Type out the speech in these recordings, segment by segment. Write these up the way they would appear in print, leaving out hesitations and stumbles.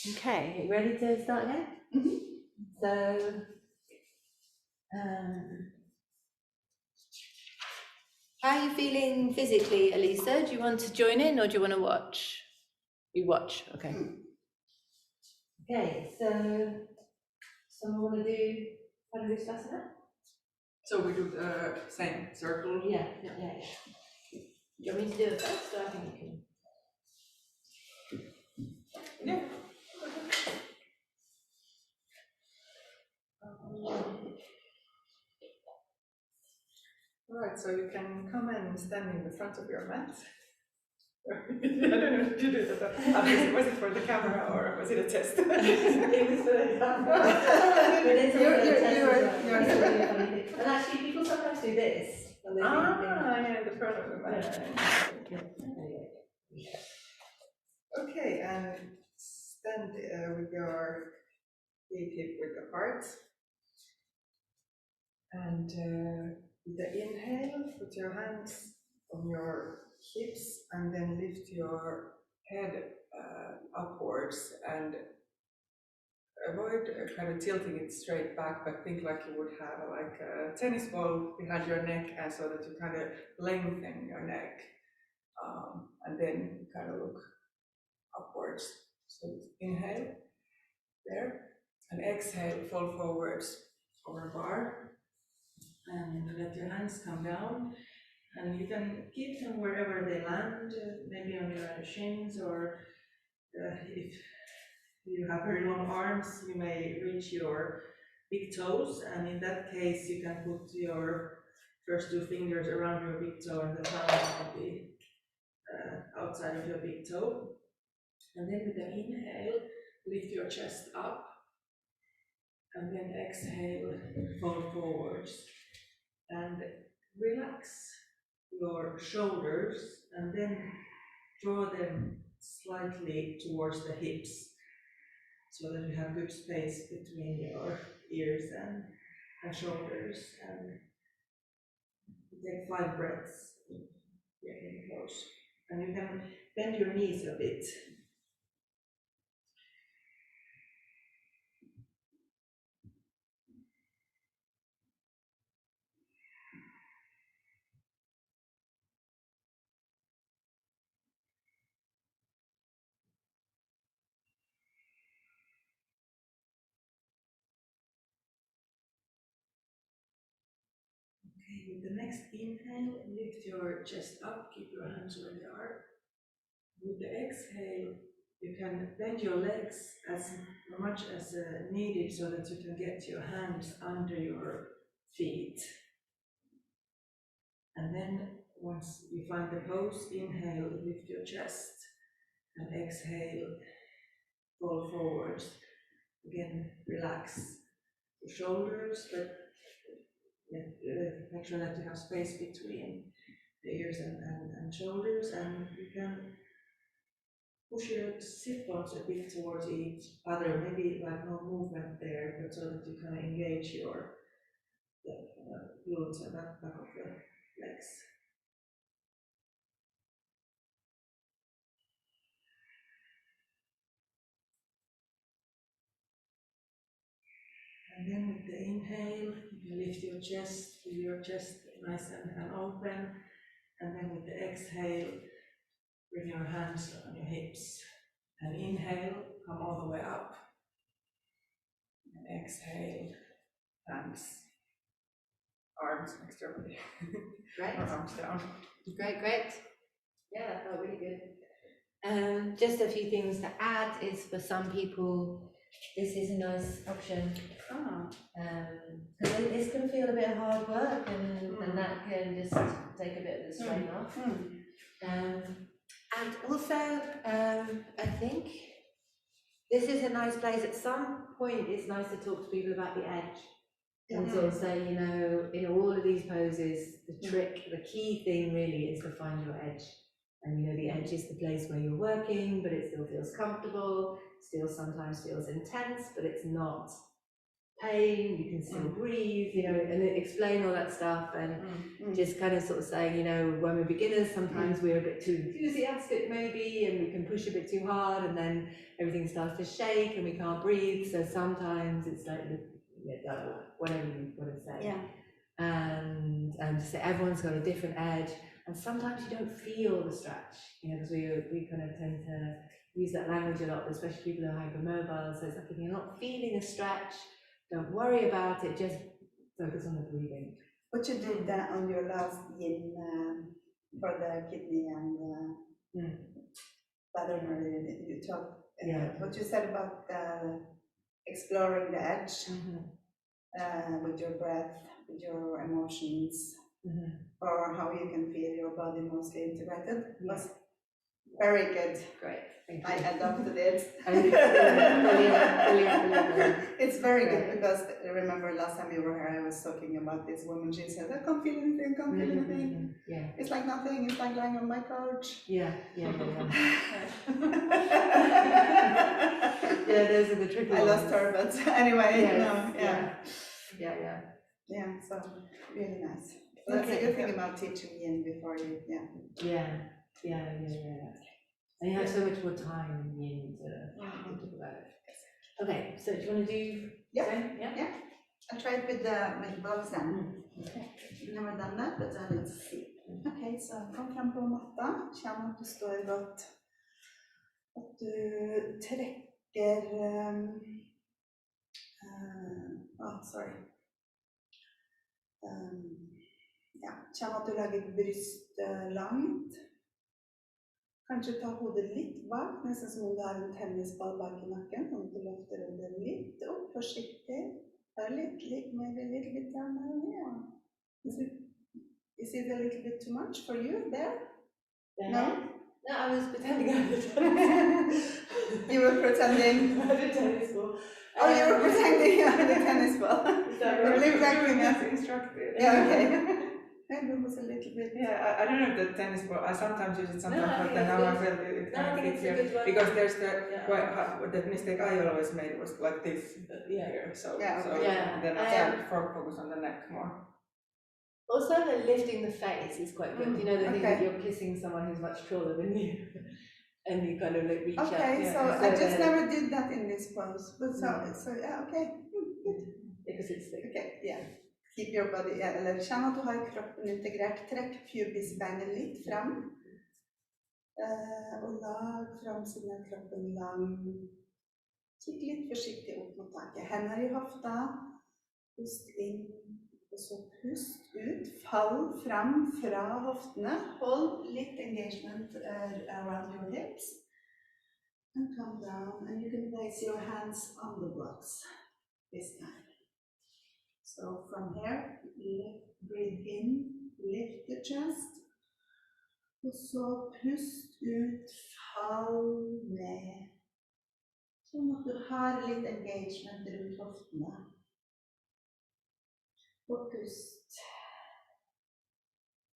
Okay, you ready to start again? Mhm. So, how are you feeling physically, Elisa? Do you want to join in or do you want to watch? You watch, okay. Okay, so someone want to do Padangusthasana? So we do the same circle. Yeah. Do you want me to do it first, or I think you can? Yeah. All right, so you can come and stand in the front of your mat. I don't know if you did it. Was it for the camera or was it a test? It was for the camera. But it's also a test as well. It's a really funny thing. And actually, people sometimes do this. When they're doing things. Yeah, the front of the mat. Yeah. Okay, and stand with your feet hip width apart. And with the inhale, put your hands on your hips and then lift your head upwards and avoid kind of tilting it straight back, but think like you would have like a tennis ball behind your neck, and so that you kind of lengthen your neck, and then you kind of look upwards. So inhale there, and exhale, fall forwards over a bar, and let your hands come down. And you can keep them wherever they land, maybe on your shins, or if you have very long arms, you may reach your big toes, and in that case, you can put your first two fingers around your big toe and the thumb on the outside of your big toe. And then with the inhale, lift your chest up, and then exhale, fall forwards, and relax your shoulders, and then draw them slightly towards the hips so that you have good space between your ears and shoulders. And take 5 breaths, getting close. And you can bend your knees a bit. Okay, with the next inhale, lift your chest up, keep your hands where they are. With the exhale, you can bend your legs as much as needed so that you can get your hands under your feet. And then once you find the pose, inhale, lift your chest, and exhale, fall forwards. Again, relax your shoulders, but make sure that you have space between the ears and shoulders, and you can push your sit bones a bit towards each other, maybe like no movement there, but so that you kind of engage your glutes and back of the legs. And then with the inhale, you can lift your chest, feel your chest nice and open. And then with the exhale, bring your hands on your hips. And inhale, come all the way up. And exhale, hands, arms externally. Great. Arms down. Great. Yeah, that felt really good. Just a few things to add is for some people, this is a nice option. Because it's going to feel a bit of hard work, and that can just take a bit of the strain off. And also, I think this is a nice place. At some point, it's nice to talk to people about the edge. And so say, in all of these poses, the trick, the key thing really is to find your edge. And the edge is the place where you're working, but it still feels comfortable, still sometimes feels intense, but it's not pain, you can still breathe, you know, and then explain all that stuff, and just kind of sort of saying, you know, when we're beginners, sometimes we're a bit too enthusiastic maybe, and we can push a bit too hard, and then everything starts to shake and we can't breathe. So sometimes it's like, whatever you want to say. Yeah. And to say everyone's got a different edge, and sometimes you don't feel the stretch, you know, because we kind of tend to use that language a lot, especially people who are hypermobile. So it's like, if you're not feeling a stretch, don't worry about it, just focus on the breathing. What you did on your last yin for the kidney and bladder, you talked, what you said about exploring the edge with your breath, with your emotions, or how you can feel your body mostly integrated, was very good. Great. I adopted it. Brilliant. It's very good, because I remember last time you were here, I was talking about this woman. She said, I can't feel anything, can't feel anything. Yeah. It's like nothing, it's like lying on my couch. Yeah. Yeah, those are the tricky ones. I lost her, but anyway, Yes, no, Yeah, so really nice. That's a good thing about teaching yin before you, Yeah. And you have so much more time in yin to talk about it. Okay, so do you want to do? Yeah. I'll try it with the gloves then. Never done that, but let's see. Okay, so kom fram på matta. Kjenn at du står godt. At du trekker kjenn at du legger brystet langt. Kanskje ta hodet litt bak, nesten som om du har en tennisball bak i nakken, sånn at du løfter hodet litt opp, forsiktig. Litt mer, litt down, yeah. Is it a little bit too much for you there? No? No, I was pretending I was tennis. You were pretending? I had a tennis ball. Oh, you were pretending you had a tennis ball. Is that right? Really exactly as instructed. Yeah, okay. Maybe it was a little bit. Yeah, I don't know if the tennis ball, I sometimes use it sometimes, but then now I felt it kind of fits here. Because there's the mistake I always made was like this here, so then I focus on the neck more. Also, the lifting the face is quite good. You know, the thing that you're kissing someone who's much taller than you, and you kind of like reach up. Okay, so I just never did that in this pose, but okay. Because it's thick. Okay, yeah. Keep your body, eller kjenn at du har kroppen integrert. Trekk pubisbeinet litt fram. Og lag framsiden av kroppen lang. Kikk litt forsiktig opp mot taket. Hender i hofta. Pust inn, og så pust ut. Fall fram fra hoftene. Hold litt engagement around your hips. And come down, and you can place your hands on the blocks this time. So from here, breathe in, lift the chest. Og så pust ut, fall ned. Sånn at du har litt engagement rundt hoftene. Og pust.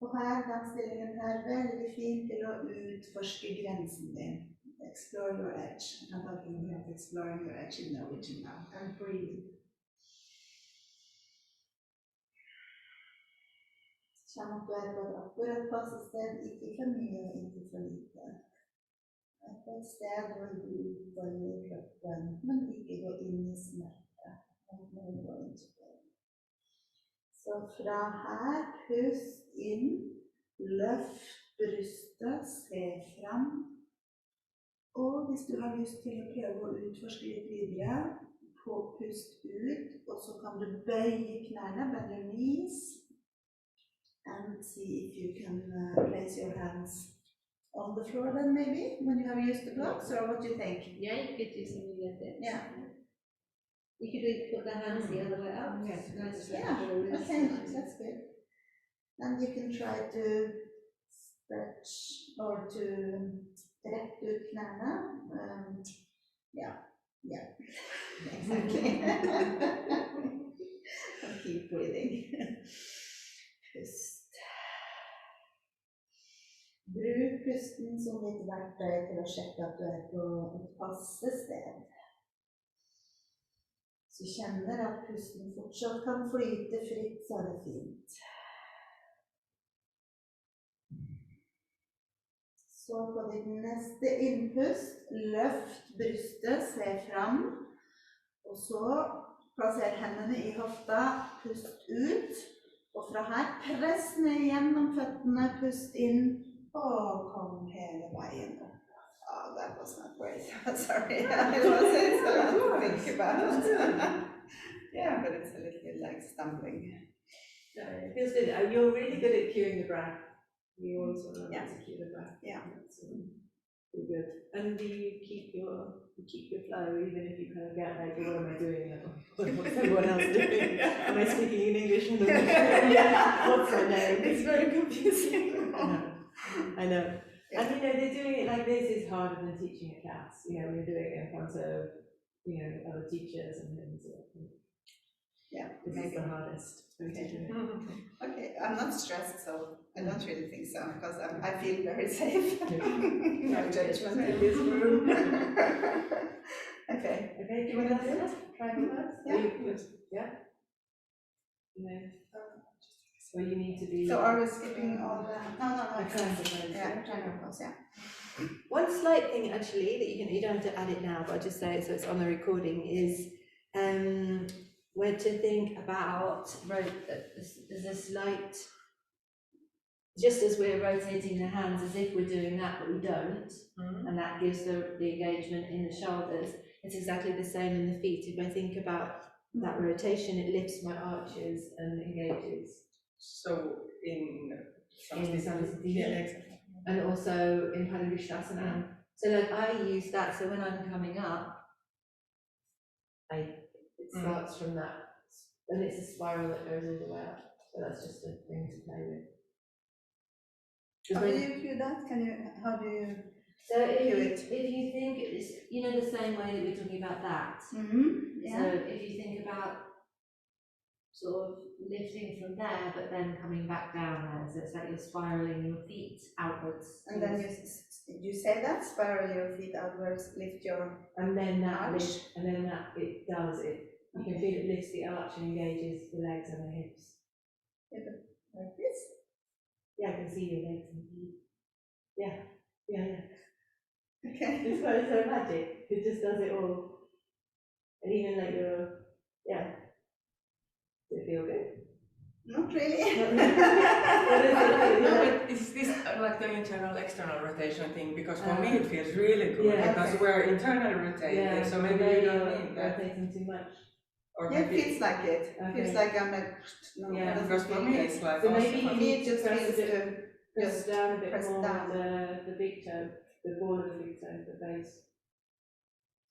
Og her, den stillingen her, veldig fin til å utforske grensen din. Explore your edge. I'm talking about exploring your edge in Norwegian now. And breathe. Kjenn at du på et akkurat passe sted, ikke for mye og ikke for lite. På et sted hvor du utformer kroppen, men ikke gå inn i smerte. Så fra her, pust inn, løft brystet, se fram. Og hvis du har lyst til å prøve å utforske litt videre, pust ut, og så kan du bøye knærne, bend your knees. And see if you can place your hands on the floor then maybe, when you have used the blocks, or what do you think? Yeah, you could do something like this. Yeah. You could put the hands the other way up. Okay, that's good. And you can try to stretch or to rette ut knærne. Exactly. And keep breathing. Pust. Bruk pusten som ditt verktøy til å sjekke at du på et passe sted. Så kjenner at pusten fortsatt kan flyte fritt, så er det fint. Så på ditt neste innpust, løft brystet, se fram. Og så plasser hendene i hofta, pust ut. Og fra her, press ned gjennom føttene, pust inn. Og kom hele veien opp. Oh, that was not great. Sorry, it was it's a lot to think about. Yeah, but it's a little like stumbling. No, it feels good. You're really good at cueing the breath. You also know how to cue the breath. Yeah. That's really good. And do you keep your flow even if you kind of get like, what am I doing now? What's everyone else doing? Am I speaking in English? And what's my name? It's very confusing. I know. And you know, they're doing it like this is harder than teaching a class. You know, we're doing it in front of, you know, other teachers and things. Yeah, this is the hardest. Okay. Okay, I'm not stressed, so I don't really think so, because I feel very safe. No judgment in this room. Okay. Okay, do you want to do it? Try it first? Yeah. Yeah. No. So you need to be. So are we skipping all the? No. Triangle pose. Yeah, triangle pose. Yeah. One slight thing actually that you don't have to add it now, but I'll just say it so it's on the recording is where to think about there's a slight, just as we're rotating the hands as if we're doing that, but we don't, and that gives the engagement in the shoulders. It's exactly the same in the feet. If I think about that rotation, it lifts my arches and engages. So in Samastiti, and also in Padangushtasana. So like I use that, so when I'm coming up, it starts from that, and it's a spiral that goes all the way up. So that's just a thing to play with. How do you do that? How do you? So if you think it's, you know, the same way that we're talking about that. Yeah. So if you think about sort of lifting from there, but then coming back down there, so it's like you're spiraling your feet outwards. And then you say that, spiral your feet outwards, lift your and then that arch. lift, and then that it does it. You can feel it lifts the arch and engages the legs and the hips. Like this. Yeah, I can see your legs and feet. Yeah. Okay. It's quite so magic. It just does it all. And even like does it feel good? Not really. No, but is this like the internal external rotation thing? Because for me it feels really good because we're internally rotated, so maybe you don't need that. Rotating too much. Or Yeah, it feels like it. Okay. Feels like I'm like, no, Yeah, because for me it's like so also maybe you need to just press feels a bit, to press just down a bit press more down. the big toe, the ball of the big toe, the base.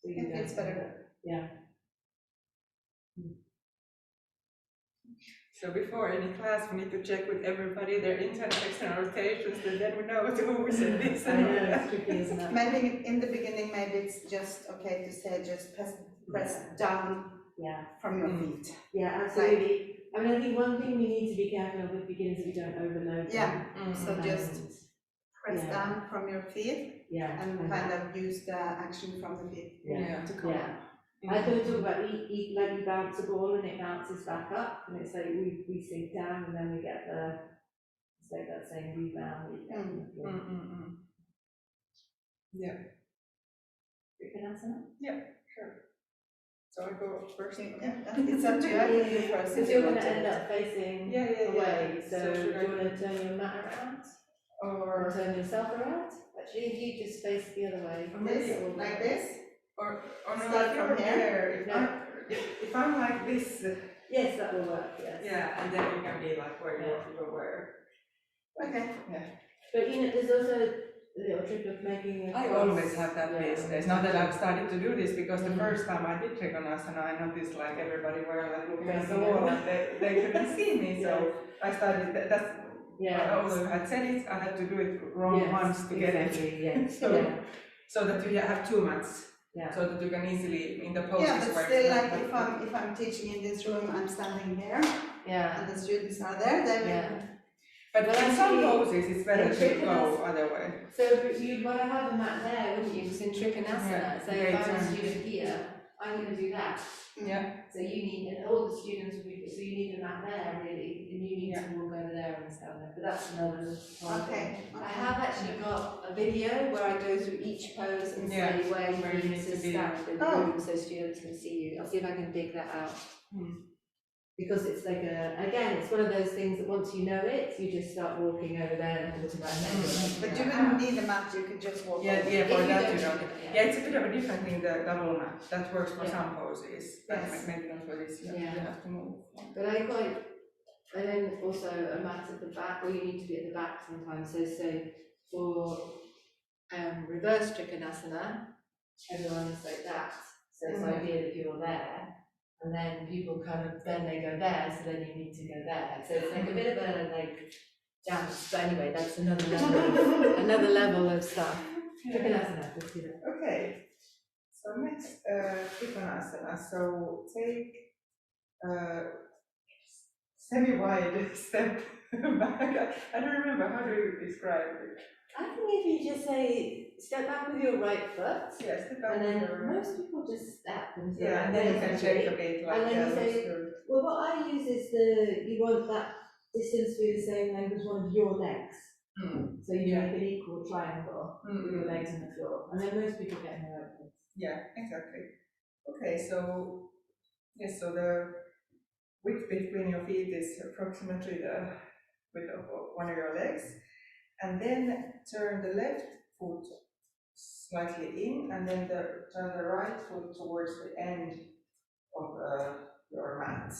So you It feels don't- better. Yeah. So before any class, we need to check with everybody their internal external rotations, and then we know to who we said this. I know, it's tricky, isn't it? Maybe in the beginning, maybe it's just okay to say just press down Yeah, from your feet. yeah, absolutely. I mean, I think one thing we need to be careful of with beginners is we don't overload them. Yeah. So And, just press yeah. down from your feet yeah, and kind of use the action from the feet Yeah. to come Yeah. up. I thought talk about like you bounce a ball and it bounces back up, and it's like we sink down and then we get it's like that same rebound. Yeah. Trikonasana? Sure. So I go first. Yeah, it's up to you. I can do first. Because if you're you going want to end up facing Yeah. away, so So do should you I want to turn your mat around or or turn yourself around? Actually, if you just face the other way. This, like this. or no, Start if from you're here. there, No. if I'm like this, Yes, that will work, yes. yeah, and then you can be like where you want to go where. Okay. But you know, there's also a little trick of making a I cross. always have that Yeah. these days. Not that I've started to do this because the first time I did Trikonasana, I noticed like everybody were like looking at the wall and they couldn't see me. So I started. That's Yeah. although I had said it, I had to do it wrong Yes, once to get it. exactly, yes, So- yeah, So that you have 2 months, yeah. so that you can easily in the poses Yeah, but where still, it's like not- if I'm teaching in this room, I'm standing here, Yeah, and the students are there. Then yeah. But Well, in some actually, poses, it's better in to go Trikonasana- other way. So you'd want to have a mat there, wouldn't you? Because in Trikonasana, so if Great I was a turn. student here, I'm gonna do that. Yeah, So you need, and all the students will be, so you need a mat there really, and you need to walk over there and stand there, but that's another one thing. Okay. I have actually got a video where I go through each pose and Yeah, say where where you you need need to to be. stand in the Oh. room so students can see you. I'll see if I can dig that out. Hmm. Because it's like again, it's one of those things that once you know it, you just start walking over there and automatically. But you wouldn't need a mat, you could just walk Yeah, over. yeah, If for you that don't you don't. need it, Yeah, it's a bit of a different thing, the double mat, that works for Yeah. some poses, but Yes. maybe not for this, you Yeah. have to move. But I quite, and then also a mat at the back, or you need to be at the back sometimes, so for reverse Trikonasana, everyone's like that, so it's the idea that you're there, and then people kind of, then they go there, so then you need to go there, so it's like a bit of a like dance, but anyway, that's another level of stuff. Trikonasana, let's do that. Okay, so next, Trikonasana, so take semi-wide step back. I don't remember, how do you describe it? I think if you just say, step back with your right foot, Yeah, step back and with then your. most people just step and so Yeah, and then you can shake a bit like, And then yeah, you looks say- good. Well, what I use is you want that distance to be the same length as one of your legs. Hmm. So you Yeah. make an equal triangle with your legs on the floor. And then most people get in their own place. Yeah, exactly. Okay, so, yes, so the width between your feet is approximately the width of one of your legs. And then turn the left foot slightly in, and then turn the right foot towards the end of your mat.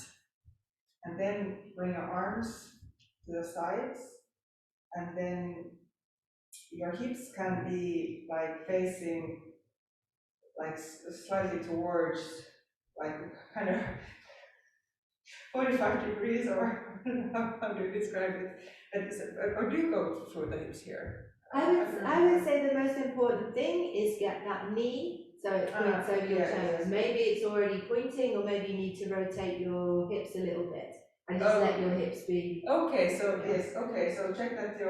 And then bring your arms to the sides, and then your hips can be like facing like slightly towards, like kind of 45 degrees, or how do you describe it? Or do you go through the hips here? I would say the most important thing is get that knee, so it points over your yeah, toes. yeah. Maybe it's already pointing, or maybe you need to rotate your hips a little bit. And just let your hips be. Okay, so Yeah. yes, okay, so check that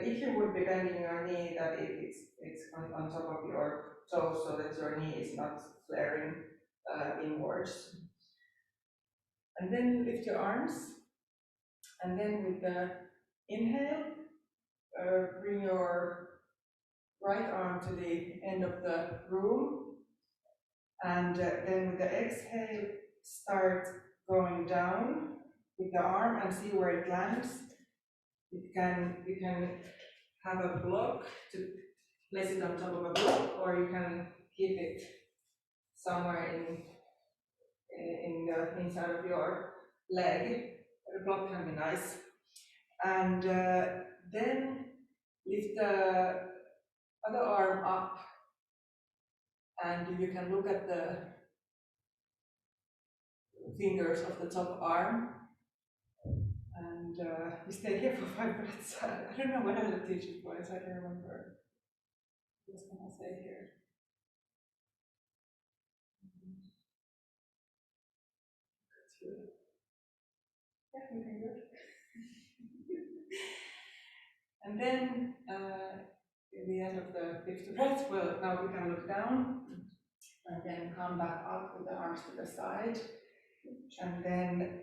if you would be bending your knee, that it's on top of your toes, so that your knee is not flaring inwards. And then lift your arms, and then with the inhale, bring your right arm to the end of the room, and then with the exhale, start going down with the arm and see where it lands. You can have a block to place it on top of a block, or you can keep it somewhere in the inside of your leg. The block can be nice. And then lift the other arm up, and you can look at the fingers of the top arm. And we stay here for 5 minutes. I don't know what I will teach it for, so I don't remember. What can I say here? Yeah, looking good. And then in the end of the fifth breath, well, now we can look down and then come back up with the arms to the side, and then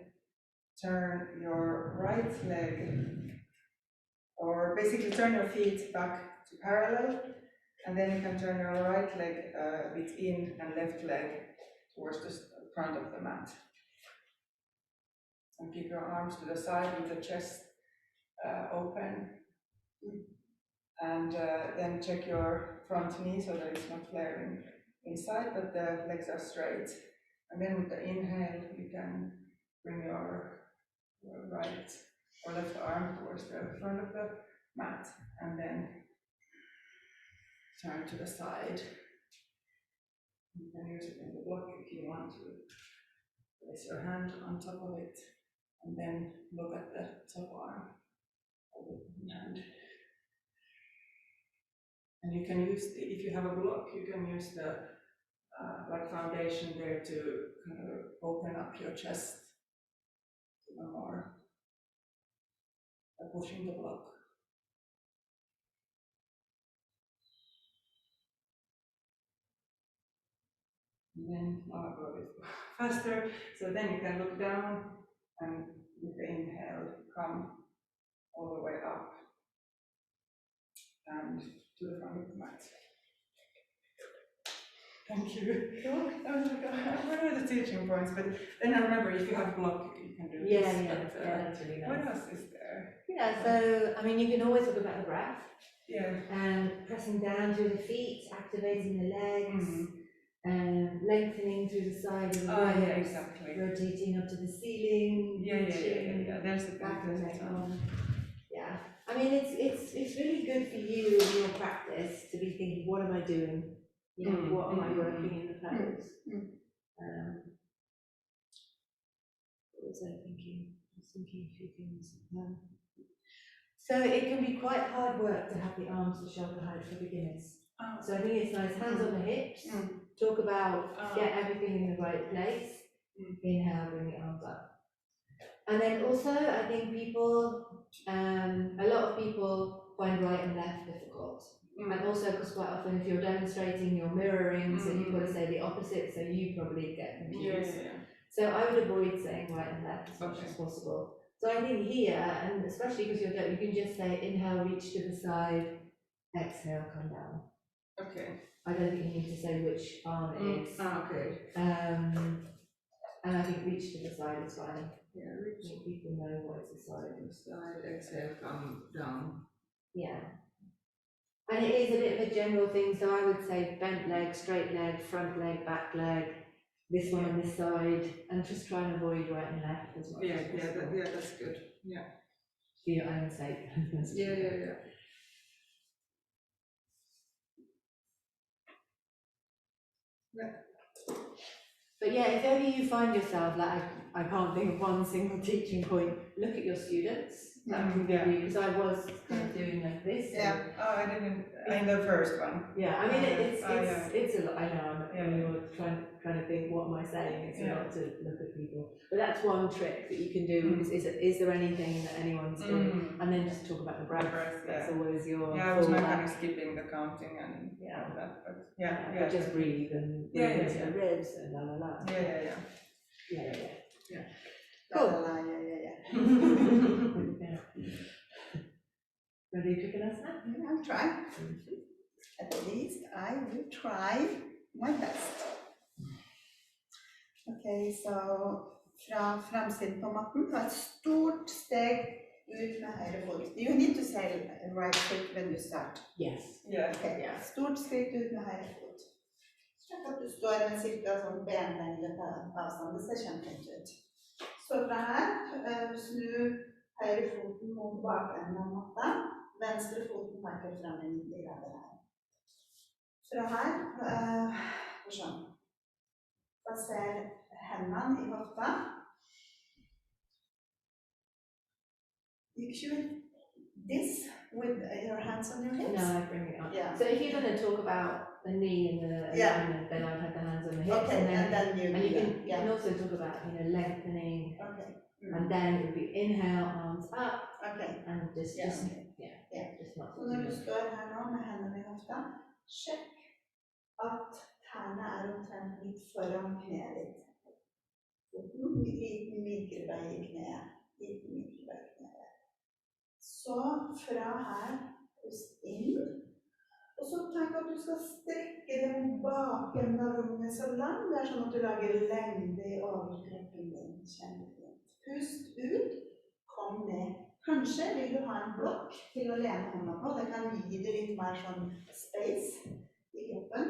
turn your right leg, or basically turn your feet back to parallel, and then you can turn your right leg a bit in and left leg towards the front of the mat. And keep your arms to the side with the chest open. And then check your front knee so that it's not flaring inside, but the legs are straight. And then with the inhale, you can bring your right or left arm towards the front of the mat, and then turn to the side. You can use it in the block if you want to. Place your hand on top of it, and then look at the top arm of the hand. And you can use, if you have a block, you can use the like foundation there to kind of open up your chest even more by pushing the block. And then I'll go a bit faster. So then you can look down and with the inhale, come all the way up and to the front of the mat. Thank you. I was like, what are the teaching points? But then I remember if you have block, you can do this. Yeah, but, that's really nice. What else is there? Yeah, so, I mean, you can always talk about the breath, Yeah. pressing down through the feet, activating the legs, lengthening through the side of the Oh, legs, yeah, exactly. rotating up to the ceiling, Yeah. reaching There's the back and thing. neck on. Yeah, I mean, it's really good for you in your practice to be thinking, what am I doing? You know, what am I working in the pose? What was I thinking? I was thinking a few things. So it can be quite hard work to have the arms to shoulder height for beginners. Oh. So I think it's nice, hands on the hips, talk about get everything in the right place, inhale, bring the arms up. And then also, I think people, a lot of people find right and left difficult. And also, because quite often if you're demonstrating, you're mirroring, so you've got to say the opposite, so you probably get confused. Yeah. So I would avoid saying right and left as much as possible. So I think here, and especially because you're you can just say inhale, reach to the side, exhale, come down. Okay. I don't think you need to say which arm it is. Okay. And I think reach to the side is fine. Yeah, I think people know what is the side. exhale, come down. Yeah. And it is a bit of a general thing, so I would say bent leg, straight leg, front leg, back leg, this one on this side, and just try and avoid right and left as much as possible. That's good. Yeah. For your own sake. Yeah. But yeah, if ever you find yourself like, I can't think of one single teaching point, look at your students. That can give you, because I was kind of doing like this. Yeah. Oh, I didn't. In the first one. Yeah, I mean, it's a lot. I know. Yeah. Trying to think, what am I saying? It's a lot to look at people. But that's one trick that you can do. Is there anything that anyone's doing? And then just talk about the breath. That's always your. Yeah, I was not kind of skipping the counting and all that, but But just breathe and the ribs and la la la. Yeah. Cool. Yeah. Ready to Trikonasana? I'll try. At least I will try my best. Okay, so fra framsiden på matten, ta et stort steg ut med høyre fot. You need to say right foot when you start. Yes. Yeah. Okay, yeah. Stort skritt ut med høyre fot. Slik at du står med cirka sånn benlengde på avstand. Det ser kjempefint ut. Så fra her, snu høyre foten mot bakenden av matta. Venstre foten peker frem i 90 grader her. Fra her, sånn. Plasser hendene i hofta. You should this with your hands on your hips? No, I bring it up. Yeah. So if you're going to talk about the knee and the alignment, then I'd have the hands on the hips. Okay, and then you can also talk about, lengthening. Okay. And then it would be inhale, arms up. Okay. And just Just not. Så når du står her nå med hendene i hofta, sjekk at tærne omtrent litt foran kneet ditt. Liten mykere vei i kneet. Så fra her, pust inn. Og så tenk at du skal strekke den baken av rommet så langt. Det sånn at du lager lengde i overkroppen din. Kjempefint. Pust ut, kom ned. Kanskje vil du ha en blokk til å lene hånda på. Det kan gi deg litt mer sånn space i kroppen.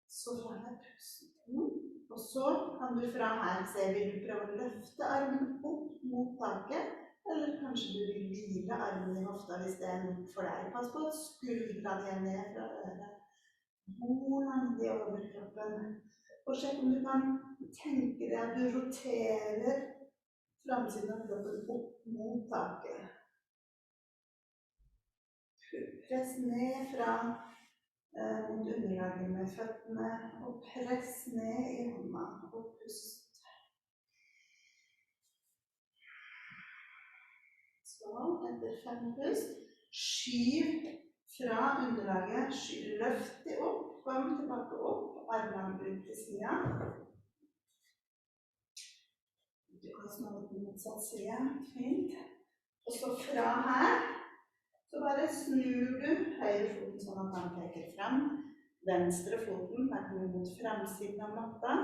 Så fra her pust inn. Og så kan du fra her se, vil du prøve å løfte armen opp mot taket, eller kanskje du vil hvile armen i hofta hvis det nok for deg. Pass på at skuldrene er ned fra øret. God langt i overkroppen. Og sjekk om du kan tenke deg at du roterer framsiden av kroppen opp mot taket. Press ned fra mot underlaget med føttene, og press ned i hånda, og pust. Så, etter 5 pust, skyv fra underlaget, løft det opp, kom tilbake opp, armene ut til siden. Du kan snu på motsatt side, fint. Og så fra her, så bare snur du høyre foten sånn at den peker frem. Venstre foten peker mot fremsiden av matta.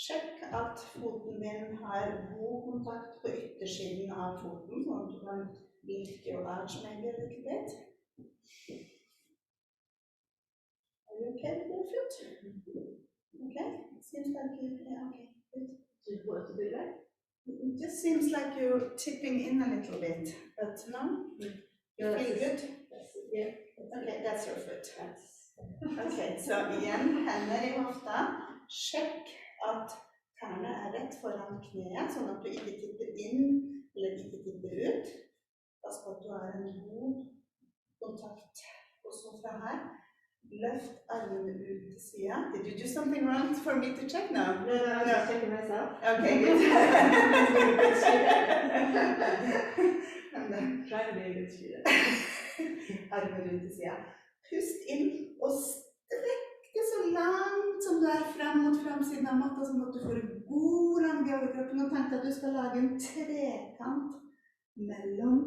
Sjekk at foten din har god kontakt på yttersiden av foten, sånn at du kan lift your arch maybe a little bit. Are you okay with your foot? Okay, seems like you, yeah, okay, good. So what to do there? It just seems like you're tipping in a little bit, but no? You feel good? Yeah. Okay, that's your foot. Okay, så igjen, hender i hofta. Sjekk at tærne rett foran kneet, sånn at du ikke tipper inn eller ikke tipper ut. Pass på at du har en god kontakt. Og så fra her, løft armene ut til siden. Did you do something wrong for me to check now? No, I was just checking myself. Okay, good. Try to be a good student. Armer ut til siden. Pust inn og strekk det så langt som du er frem mot fremsiden av matta, sånn at du får en god lang overkroppen. Og tenk at du skal lage en trekant mellom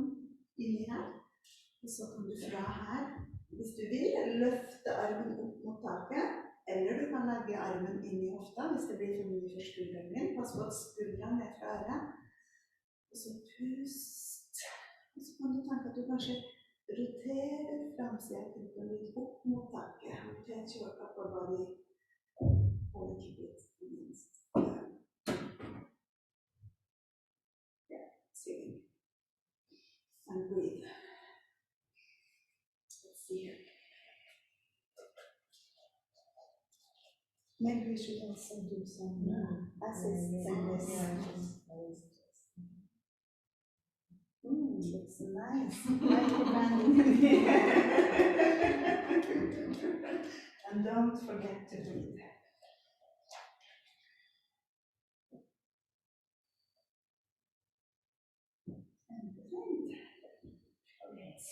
inni her. Og så kan du fra her, hvis du vil, løfte armen opp mot taket. Eller du kan legge armen inn i hofta hvis det blir for mye for skulderen din. Pass på at skulderen ned fra øret. Og så pust. Og så kan du tenke at du kanskje roterer framsiden litt opp mot taket. Rotate your upper body a little bit against ceiling. And breathe. Let's see here. Maybe we should also do some assists and this. Looks nice. And don't forget to breathe.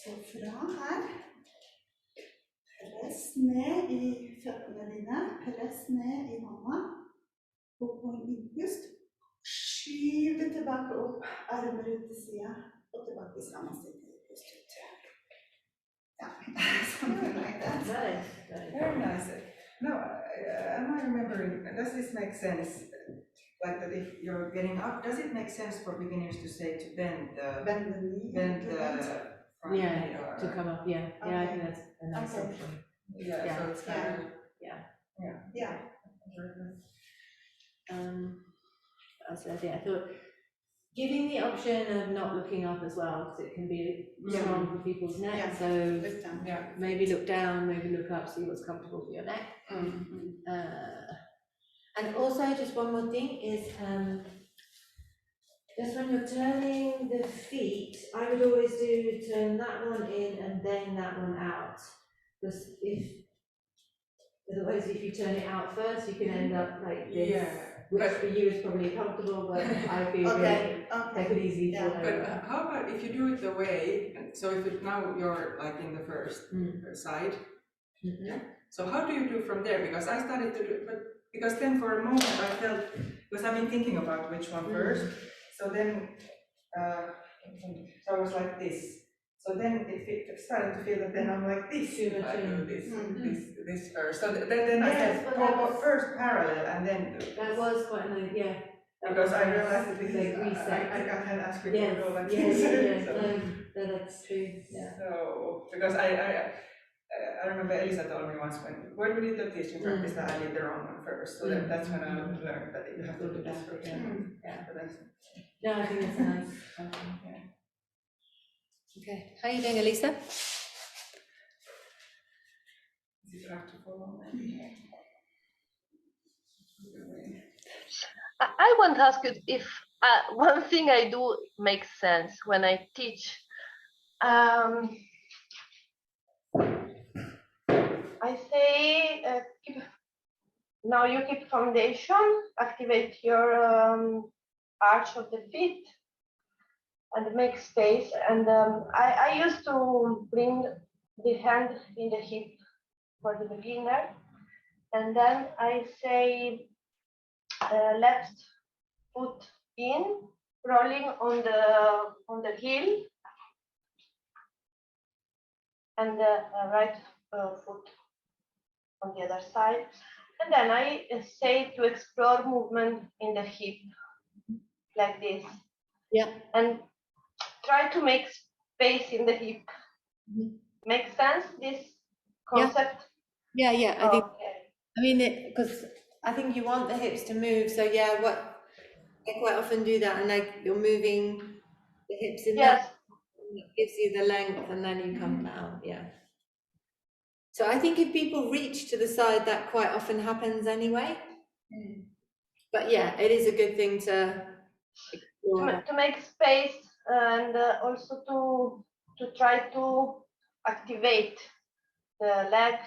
Så fra her, press ned i føttene dine, press ned i hånda, gå på en innpust, skyv det tilbake opp, armer ut til siden, og tilbake i samme side, pust ut. Ja, something like that. Nice. Very nice. No, am I remembering, does this make sense? Like that if you're getting up, does it make sense for beginners to say to bend the Bend the knee. front knee Yeah, or- to come up, yeah. Yeah, I Okay. think that's a nice Okay. option. Yeah, Yeah. so it's kind of, Yeah. I thought giving the option of not looking up as well, because it can be strong for people's neck. Yeah. So Lift them. yeah. maybe look down, maybe look up, see what's comfortable for your neck. And also, just one more thing is, just when you're turning the feet, I would always turn that one in and then that one out. Because otherwise if you turn it out first, you can end up like this. Yeah. Which for you is probably comfortable, but I feel Okay, I okay. could easily Yeah, fall But over. how about if you do it the way, so if it, now you're like in the first side, Mhm. so how do you do from there? Because I started to do, but because then for a moment I felt, because I've been thinking about which one first, so then, so I was like this. So then it started to feel that then I'm like this, if I do this first. So then I Yes, said, but that was- first parallel and then. That was quite nice, yeah. Because I realized that this Like is, reset. I can't ask you Yes, to go like yes, this. yes, So- no, that's true, yeah. So, because I remember Elisa told me once when we did the teaching practice that I did the wrong one first. So then that's when I learned that you have to do this first. Yeah. But that's, No, I think it's nice. Okay, how are you doing, Elisa? is it hard to follow? I want to ask you if one thing I do makes sense when I teach. I say, now you keep foundation, activate your arch of the feet, and make space. And I used to bring the hand in the hip for the beginner. And then I say left foot in, rolling on the heel, and the right foot on the other side. And then I say to explore movement in the hip, like this. Yeah. And try to make space in the hip. Make sense, this concept? Yeah, I think, Okay. I mean, because I think you want the hips to move, so yeah, I quite often do that, and like you're moving the hips in Yes. that, and it gives you the length, and then you come down, yeah. So I think if people reach to the side, that quite often happens anyway. But yeah, it is a good thing to explore. To make space and also to try to activate the leg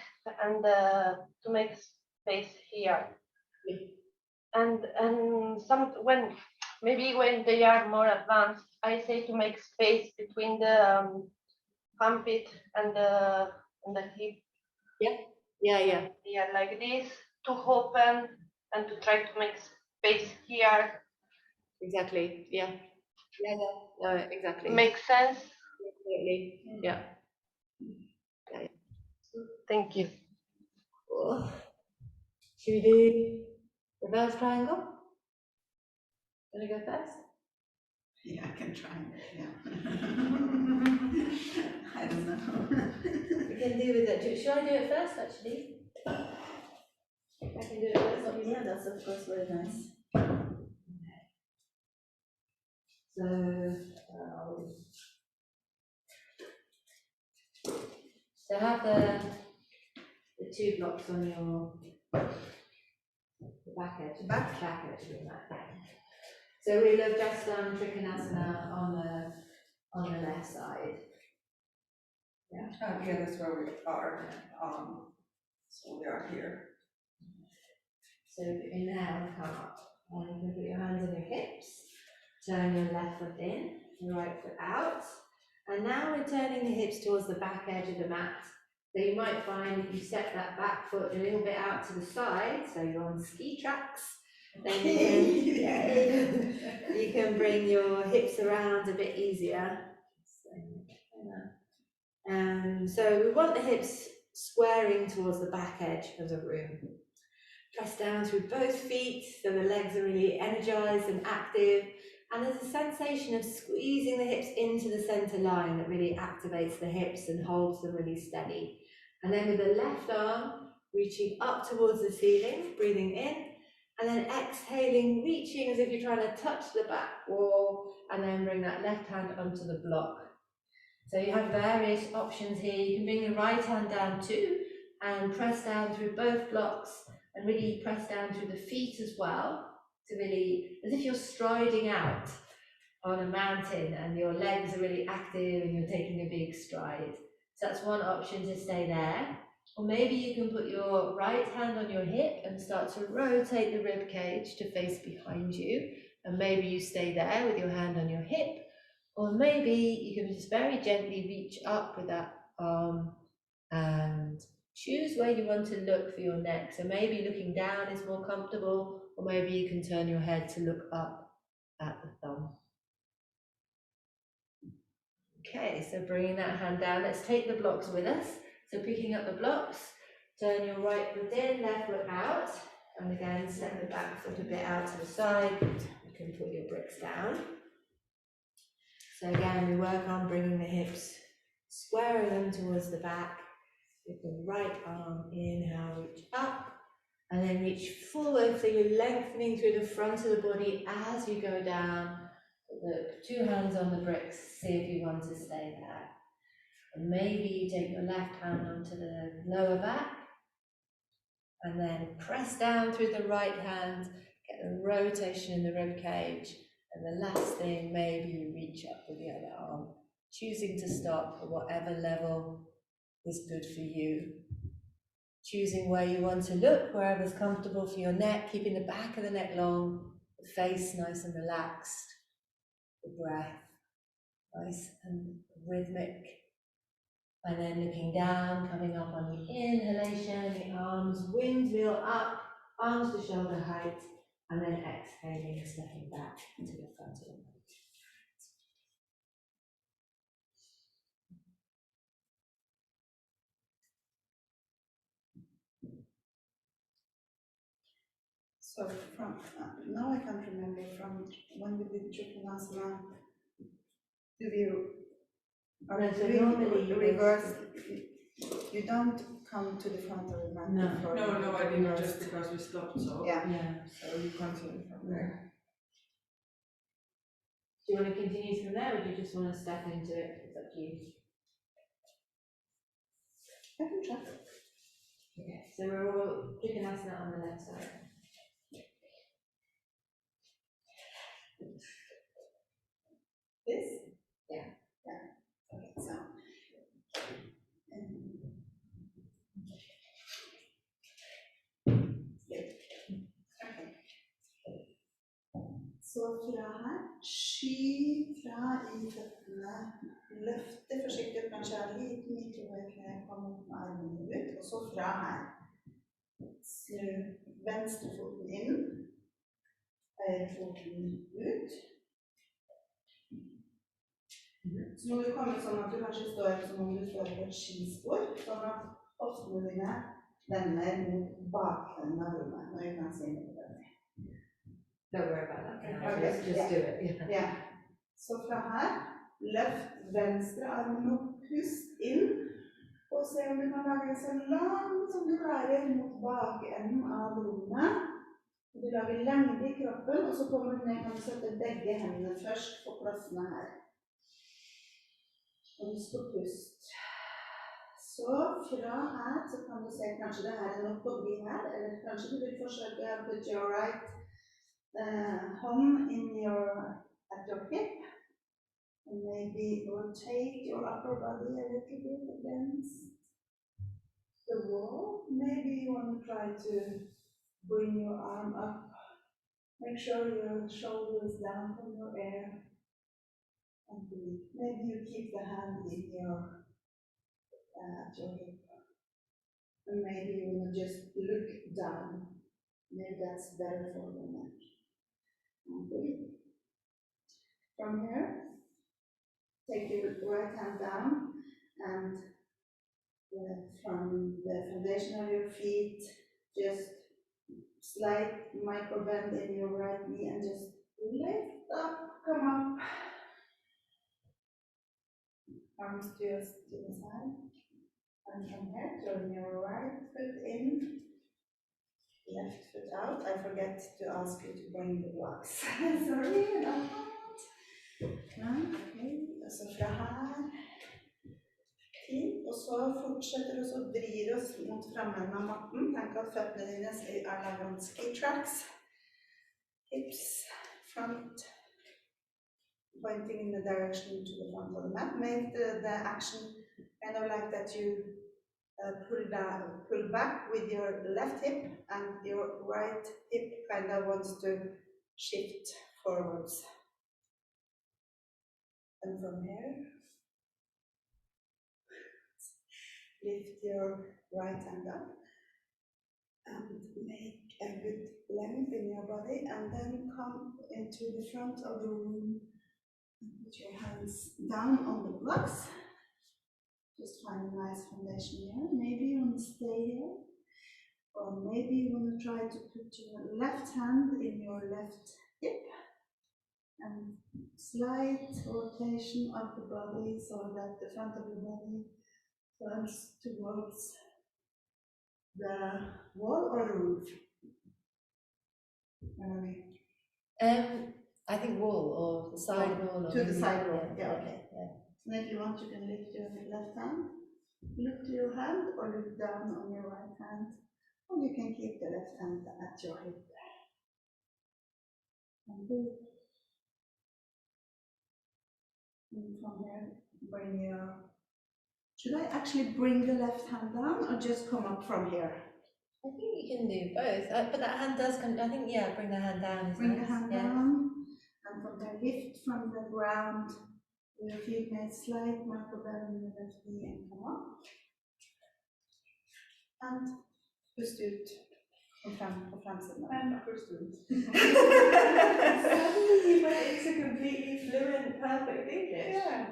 and to make space here. And some when they are more advanced, I say to make space between the armpit and the hip. Yeah. Yeah, like this, to open and to try to make space here. Exactly, yeah. No, exactly. Makes sense? Definitely, yeah. Thank you. Cool. Should we do reverse triangle? Wanna go first? Yeah, I can try. Yeah. I don't know. We can do with it. Should I do it first, actually? I can do it first. Yeah, that's of course very nice. So have the two blocks on your back edge. Back edge of your mat. So we'll have just done Trikonasana on the left side. Yeah, that's where we are. So we are here. So inhale, come up. And you can put your hands on your hips. Turn your left foot in, your right foot out. And now we're turning the hips towards the back edge of the mat. So you might find if you step that back foot a little bit out to the side, so you're on ski tracks, then you can bring your hips around a bit easier. So we want the hips squaring towards the back edge of the room. Press down through both feet so the legs are really energized and active. And there's a sensation of squeezing the hips into the center line that really activates the hips and holds them really steady. And then with the left arm, reaching up towards the ceiling, breathing in, and then exhaling, reaching as if you're trying to touch the back wall, and then bring that left hand onto the block. So you have various options here. You can bring the right hand down too, and press down through both blocks, and really press down through the feet as well, to really, as if you're striding out on a mountain and your legs are really active and you're taking a big stride. So that's one option, to stay there. Or maybe you can put your right hand on your hip and start to rotate the rib cage to face behind you. And maybe you stay there with your hand on your hip. Or maybe you can just very gently reach up with that arm and choose where you want to look for your neck. So maybe looking down is more comfortable, or maybe you can turn your head to look up at the thumb. Okay, so bringing that hand down, let's take the blocks with us. So picking up the blocks, turn your right foot in, left foot out, and again, step the back foot a bit out to the side. You can put your bricks down. So again, we work on bringing the hips, squaring them towards the back, with the right arm, inhale, reach up, and then reach forward, so you're lengthening through the front of the body as you go down. The two hands on the bricks, see if you want to stay there. And maybe you take your left hand onto the lower back, and then press down through the right hand, get the rotation in the rib cage. And the last thing, maybe you reach up with the other arm, choosing to stop at whatever level is good for you. Choosing where you want to look, wherever's comfortable for your neck, keeping the back of the neck long, the face nice and relaxed, the breath nice and rhythmic. And then looking down, coming up on the inhalation, the arms, windmill up, arms to shoulder height, and then exhaling, stepping back to the front of the body. So from, now I can't remember from when we did Trikonasana, do we, or No, so do we normally you reverse, you don't come to the front of the mat No. before No, you no, do I the didn't, reverse. just because we stopped, so. Yeah. Yeah. So you continue from there. Do you want to continue from there, or do you just want to step into it? It's up to you. I can try. Okay, so we're all Trikonasana on the left side. This? Yeah. Yeah. Okay, so. Good. Okay. Så fra her, sky fra i føttene, løfte forsiktig opp, kanskje en liten mikrovekne, kom opp med armene ut, og så fra her, snu venstre foten inn, høyre foten ut. Så må du komme sånn at du kanskje står som om du står på et skispor, sånn at hoftene dine vender mot bakenden av rommet, når du kan se inn på den. Don't worry about that. For now. Okay, Just yeah. do it. Yeah. Ja. Så fra her, løft venstre armen opp, pust inn, og se om du kan lage så langt som du klarer mot bakenden av rommet. Du lager lengde i kroppen, og så kommer du ned, kan du sette begge hendene først på plassene her. Og du skal pust. Så fra her så kan du se kanskje det her er nok å bli her, eller kanskje du vil forsøke å put your right hand at your hip, and maybe rotate your upper body a little bit against the wall. Maybe you want to try to bring your arm up. Make sure your shoulder is down from your air. And breathe. Maybe you keep the hand in your at your hip. And maybe you want to just look down. Maybe that's better for your neck. And breathe. From here, take your right hand down and from the foundation of your feet, just slight micro bend in your right knee and just lift up, come up. Arms just to the side. And from here, turn your right foot in, left foot out. I forget to ask you to bring the blocks. Sorry about that. Okay, så fra her. Fint, og så fortsetter vi å vrir oss mot framenden av matten. Tenk at føttene dine er laget om ski tracks. Hips, front, pointing in the direction to the front of the mat. Make the action kind of like that you pull back with your left hip, and your right hip kind of wants to shift forwards. And from here, lift your right hand up and make a good length in your body, and then come into the front of the room and put your hands down on the blocks. Just find a nice foundation here. Maybe you want to stay here, or maybe you want to try to put your left hand in your left hip and slight rotation of the body so that the front of the body turns towards the wall or the roof. I think wall or the side wall. Or To the maybe- side wall, yeah, okay. okay. And if you want, you can lift your left hand, look to your hand, or look down on your right hand, or you can keep the left hand at your hip. And from there, bring your. Should I actually bring the left hand down, or just come up from here? I think you can do both, but that hand does come, I think, yeah, bring the hand down. is Bring the nice, hand yeah. down, and from there lift from the ground Your feet may slide, micro bend in the left knee and come up. And pust ut. Kom frem på framsiden. And pust ut. Suddenly you went into completely fluent, perfect English. Yeah.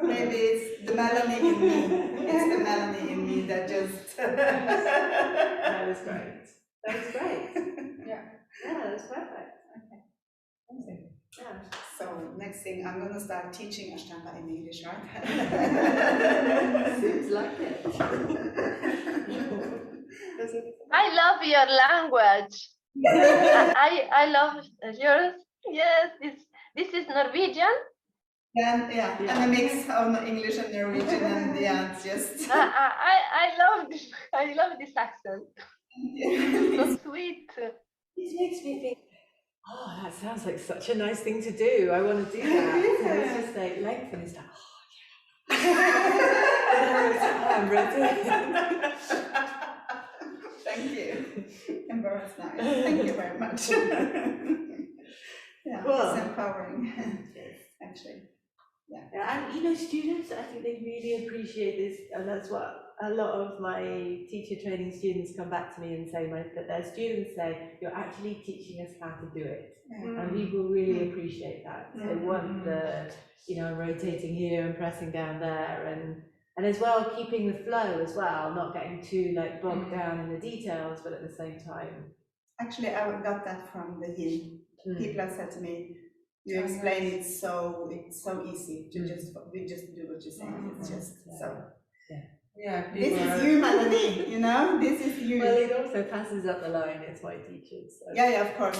Maybe it's the Melanie in me. It's the Melanie in me that just. That was great. That was great. Yeah. Yeah, that was perfect. Amazing. Yeah. So next thing, I'm gonna start teaching Ashtanga in English, right? Seems like it. Does it? I love your language. I love yours. Yes, this is Norwegian. And yeah, and a mix of English and Norwegian, and yeah, it's just. I love this accent. So sweet. This makes me think, oh, that sounds like such a nice thing to do. I want to do that. So it's just like lengthen, it's like, oh yeah. I'm ready. Thank you. Embarrassed now. Thank you very much. Yeah, Cool. it's empowering, actually. Yeah, and you know, students, I think they really appreciate this, and that's what a lot of my teacher training students come back to me and say, that their students say, you're actually teaching us how to do it. And people really appreciate that. They want the, you know, rotating here and pressing down there, and as well, keeping the flow as well, not getting too like bogged down in the details, but at the same time. Actually, I got that from the hymn. People have said to me, you explain it so it's so easy to we just do what you're saying. It's just so. Yeah. This is you, Melanie. You know, this is you. Well, it also passes up the line. It's my teachers. So. Yeah, of course,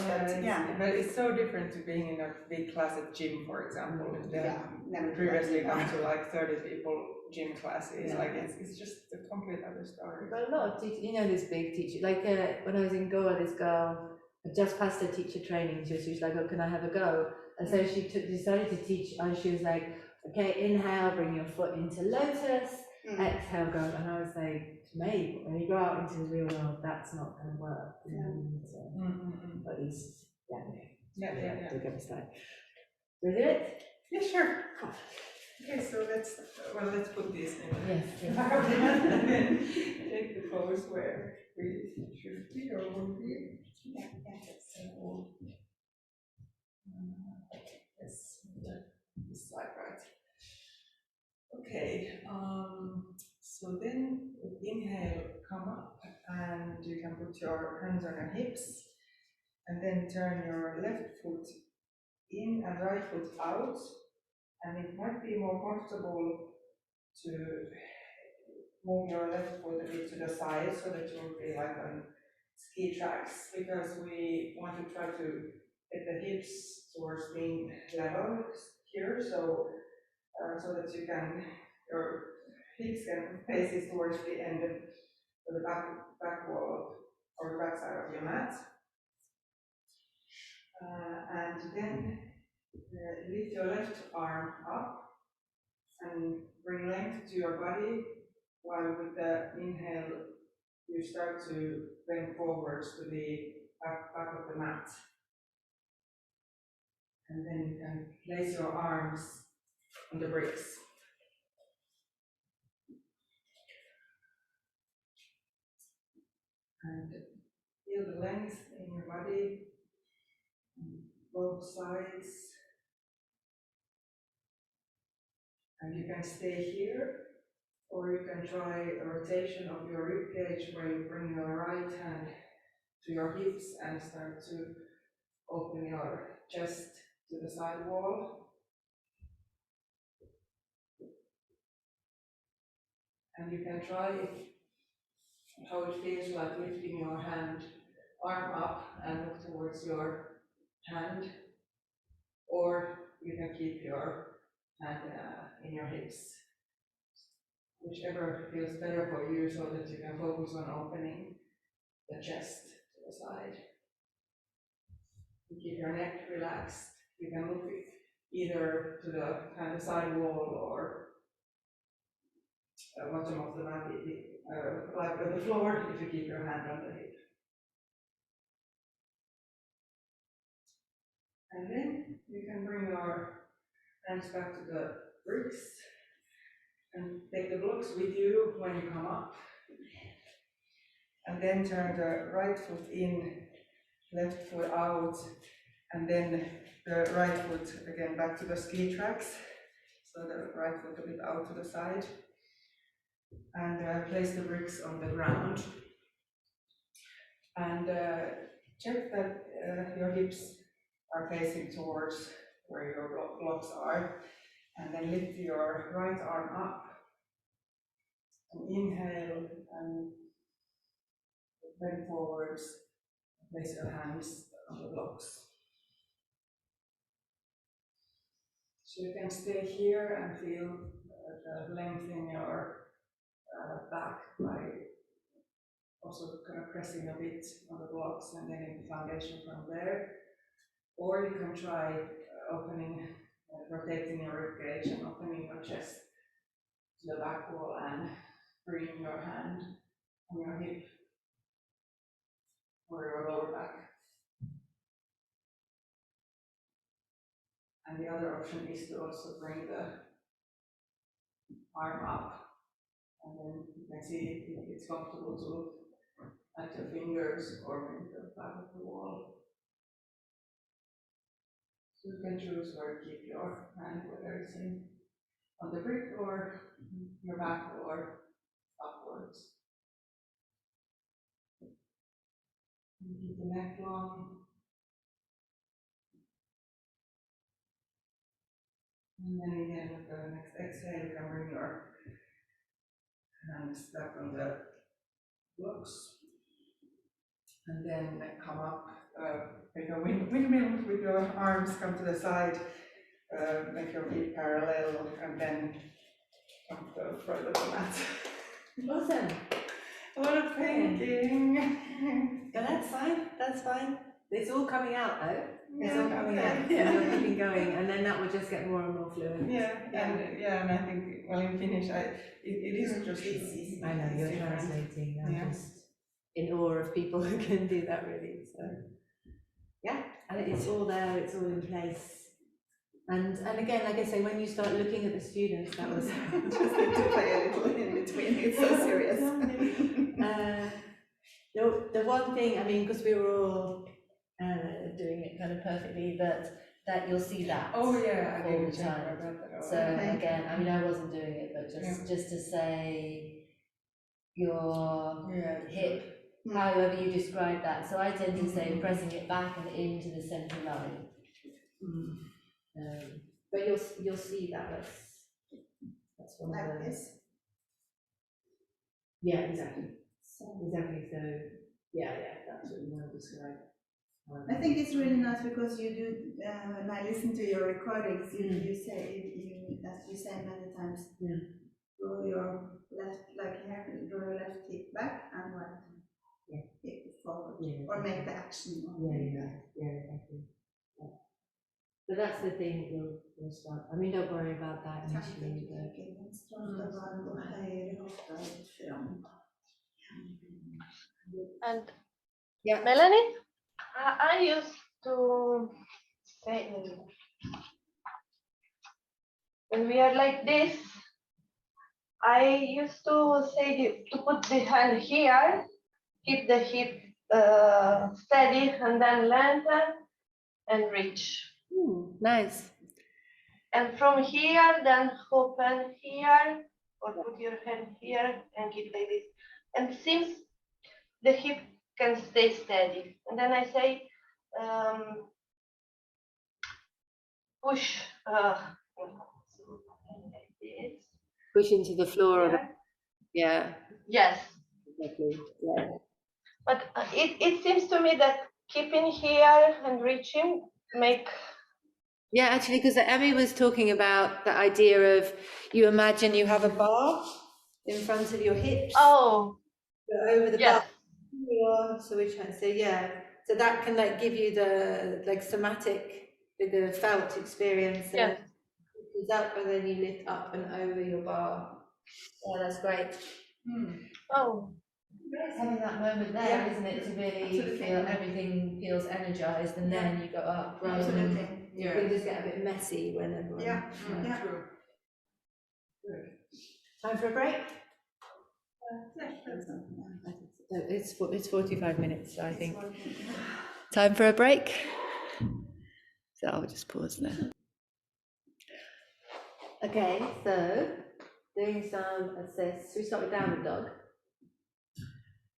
But it's so different to being in a big class at gym, for example. Never Previously come to like 30 people gym classes. Yeah. Like it's just a complete other story. But a lot of teachers, you know, this big teacher, like when I was in Goa, this girl had just passed her teacher training, so she was like, oh, can I have a go? And so she decided to teach, and she was like, okay, inhale, bring your foot into lotus, exhale, go. And I was like, mate, when you go out into the real world, that's not going to work. You know? But it's, Yeah. They're going to start. Do we do it? Yeah, sure. Okay, so let's put this in. Yes. And then take the pose where we should be or will be. Yeah. So, yes, this side, right? Okay, so then inhale, come up, and you can put your hands on your hips, and then turn your left foot in and right foot out, and it might be more comfortable to move your left foot a bit to the side so that you will be like on ski tracks, because we want to try to get the hips towards being level here, so that you can, your hips can face towards the end of the back wall or back side of your mat. And then lift your left arm up and bring length to your body, while with the inhale you start to bend forwards to the back of the mat. And then you can place your arms on the bricks. And feel the length in your body, both sides. And you can stay here, or you can try a rotation of your rib cage where you bring your right hand to your hips and start to open your chest to the side wall. And you can try how it feels like lifting your arm up and look towards your hand, or you can keep your hand in your hips, whichever feels better for you, so that you can focus on opening the chest to the side. You keep your neck relaxed. You can look either to the kind of side wall or bottom of the mat, like the floor, if you keep your hand on the hip. And then you can bring your hands back to the bricks, and take the blocks with you when you come up. And then turn the right foot in, left foot out, and then the right foot again back to the ski tracks. So the right foot a bit out to the side. And place the bricks on the ground. And check that your hips are facing towards where your blocks are. And then lift your right arm up. And inhale and bend forwards. Place your hands on the blocks. So you can stay here and feel the length in your back by also kind of pressing a bit on the blocks and then in the foundation from there. Or you can try opening, rotating your ribcage and opening your chest to the back wall and bringing your hand on your hip or your lower back. And the other option is to also bring the arm up. And then you can see if it's comfortable to look at your fingers or maybe the back of the wall. So you can choose where to keep your hand, whether it's on the brick or your back or upwards. And keep the neck long. And then again with the next exhale, you can bring your hands back on the blocks. And then come up, make a windmill with your arms, come to the side, make your feet parallel, and then come to the front of the mat. Awesome. A lot of thinking. But that's fine. It's all coming out though. It's all coming okay. out. And you're keeping going, and then that will just get more and more fluent. And I think, well, in Finnish, it is just easy. I know, you're different. translating. I'm Yeah. just in awe of people who can do that really. So yeah, and it's all there, it's all in place. And again, like I say, when you start looking at the students, that was Just need to play a little in between, it's so serious. The one thing, I mean, because we were all doing it kind of perfectly, but that you'll see that. Oh yeah, I all didn't the check time. about that at all. So Okay. again, I mean, I wasn't doing it, but just to say your hip, however you describe that. So I tend to say pressing it back and into the center line. But you'll see that that's one of Like the. this. Yeah, exactly. So Exactly. So yeah, that's what you want to describe. I think it's really nice because you do, when I listen to your recordings, you say, as you say many times, draw your left, like here, draw your left hip back and right hip forward, or make the action. Yeah, exactly. Yeah. So that's the thing we'll start. I mean, don't worry about that initially, but And yeah. Melanie, I used to say when we are like this, I used to say to put the hand here, keep the hip steady, and then lengthen and reach. Nice. And from here, then open here, or put your hand here and keep like this. And it seems the hip can stay steady. And then I say, push, like this. Push into the floor. Here. Yeah. Yes. Exactly. Yeah. But it seems to me that keeping here and reaching make. Yeah, actually, because Emmy was talking about the idea of you imagine you have a bar in front of your hips. Oh. Over the Yes. bar. So which hand? So yeah. So that can like give you the like somatic, the felt experience. Yeah. It's up and then you lift up and over your bar. Yeah, that's great. Oh. It's having that moment there, isn't it, to really Absolutely. feel everything feels energized, and then you go up rather Absolutely. than You can just get a bit messy when everyone. Yeah. Yeah. True. Good. Time for a break? Yeah. It's 45 minutes, I think. Time for a break. So I'll just pause there. Okay, so doing some assists. We start with downward dog.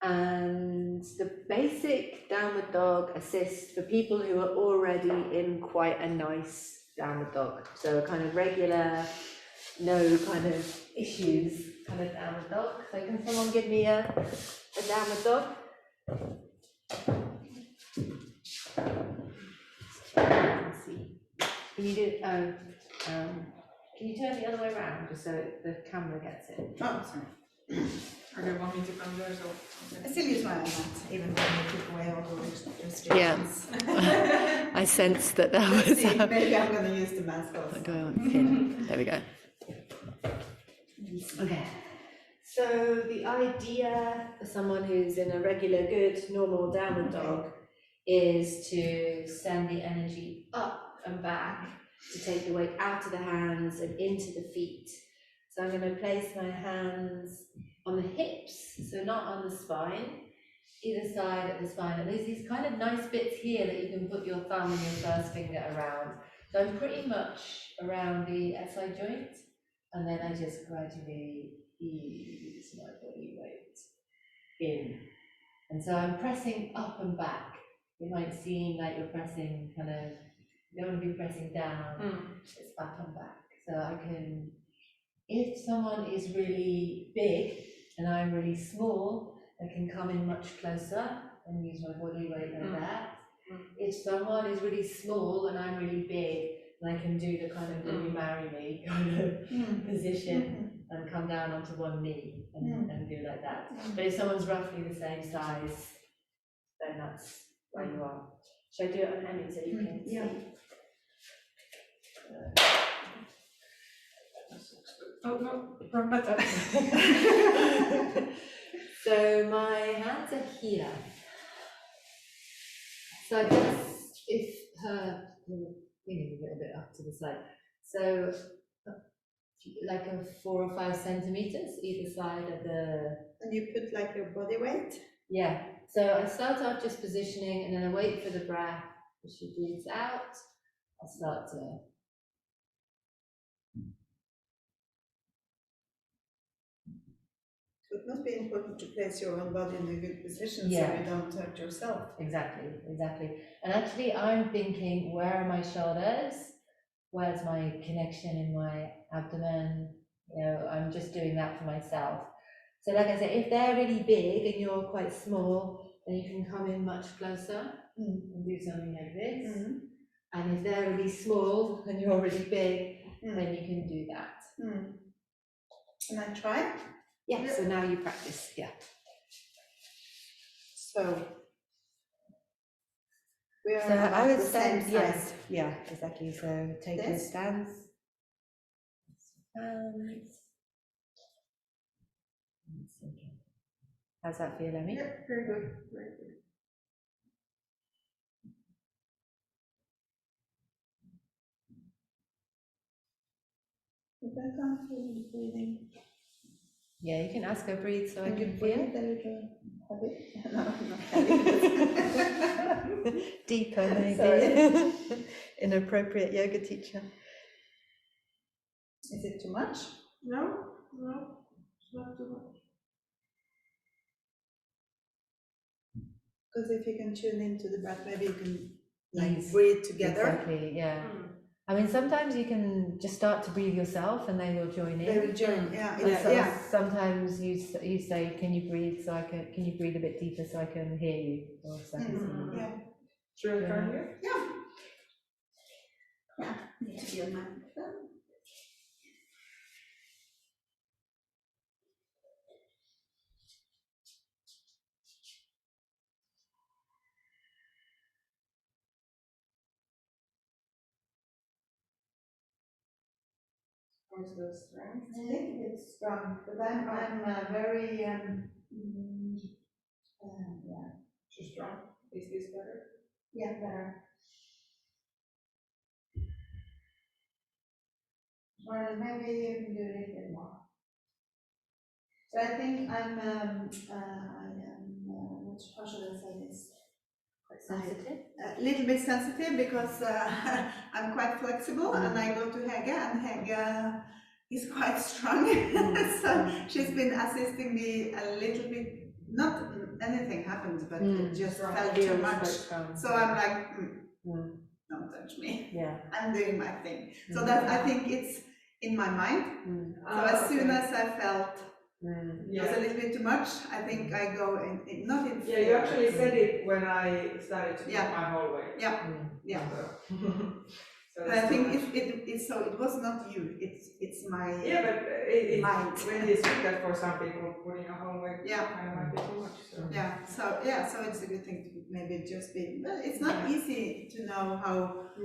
And the basic downward dog assist for people who are already in quite a nice downward dog. So a kind of regular, no kind of issues kind of downward dog. So can someone give me a downward dog? Let's see. Can you do, can you turn the other way around just so the camera gets it? Oh, sorry. Or do you want me to come there, so? I still use my iPad, even when you took away all the restrictions. I sensed that was. See, maybe I'm going to use the mask also. Do I want to pin? There we go. Okay. So the idea for someone who's in a regular, good, normal downward dog is to send the energy up and back to take the weight out of the hands and into the feet. So I'm going to place my hands on the hips, so not on the spine, either side of the spine. And there's these kind of nice bits here that you can put your thumb and your first finger around. So I'm pretty much around the SI joint, and then I just gradually ease my body weight in. And so I'm pressing up and back. It might seem like you're pressing kind of, you don't want to be pressing down, it's up and back. So I can, if someone is really big and I'm really small, I can come in much closer and use my body weight like that. If someone is really small and I'm really big, then I can do the kind of will you marry me kind of position and come down onto one knee and do like that. But if someone's roughly the same size, then that's where you are. Should I do it on Emmy so you can see? Oh, no, wrong button. So my hands are here. So I guess if her a little bit up to the side. So like a 4 or 5 centimeters either side of the. And you put like your body weight? Yeah. So I start off just positioning and then I wait for the breath. As she breathes out, I'll start to. So it must be important to place your own body in a good position so Yeah. you don't hurt yourself. Exactly. And actually I'm thinking, where are my shoulders? Where's my connection in my abdomen? You know, I'm just doing that for myself. So like I said, if they're really big and you're quite small, then you can come in much closer and do something like this. And if they're really small and you're really big, then you can do that. Can I try? Yeah, so now you practice, yeah. So we are So I about would the same stand, yes, size. yeah, exactly. So take your This? stance. How's that feel, Emmy? Yeah, very good, very good. Rebecca, breathing. Yeah, you can ask her breathe so I Can you can breathe feel. a little heavy? No, not heavy. Deeper, maybe. Sorry. Inappropriate yoga teacher. Is it too much? No, it's not too much. Because if you can tune into the breath, maybe you can like Ease. breathe together. Exactly, yeah. I mean, sometimes you can just start to breathe yourself and they will join in. They will join, yeah, And so yeah. sometimes you say, can you breathe so I can you breathe a bit deeper so I can hear you? Or so I can see you? Yeah. Should I turn here? Yeah. Yeah, need to be on my phone. Where's the strength? I think it's strong, but I'm very yeah. Too strong. Is this better? Yeah, better. Or maybe you can do a little bit more. So I think I am, how should I say this? Sensitive? A little bit sensitive because I'm quite flexible and I go to Hege and Hege is quite strong. So she's been assisting me a little bit, not anything happened, but it just felt too much. So I'm like, don't touch me. Yeah. I'm doing my thing. So that I think it's in my mind. So as soon as I felt it was a little bit too much, I think I go in not in Yeah, you actually said it when I started to do Yeah. my hallway. Yeah, yeah. So But I think it was not you, it's my yeah, but it mind. when you speak that for some people, putting a hallway Yeah. kind of might be too much. So. So it's a good thing to maybe just be, well, it's not easy to know how,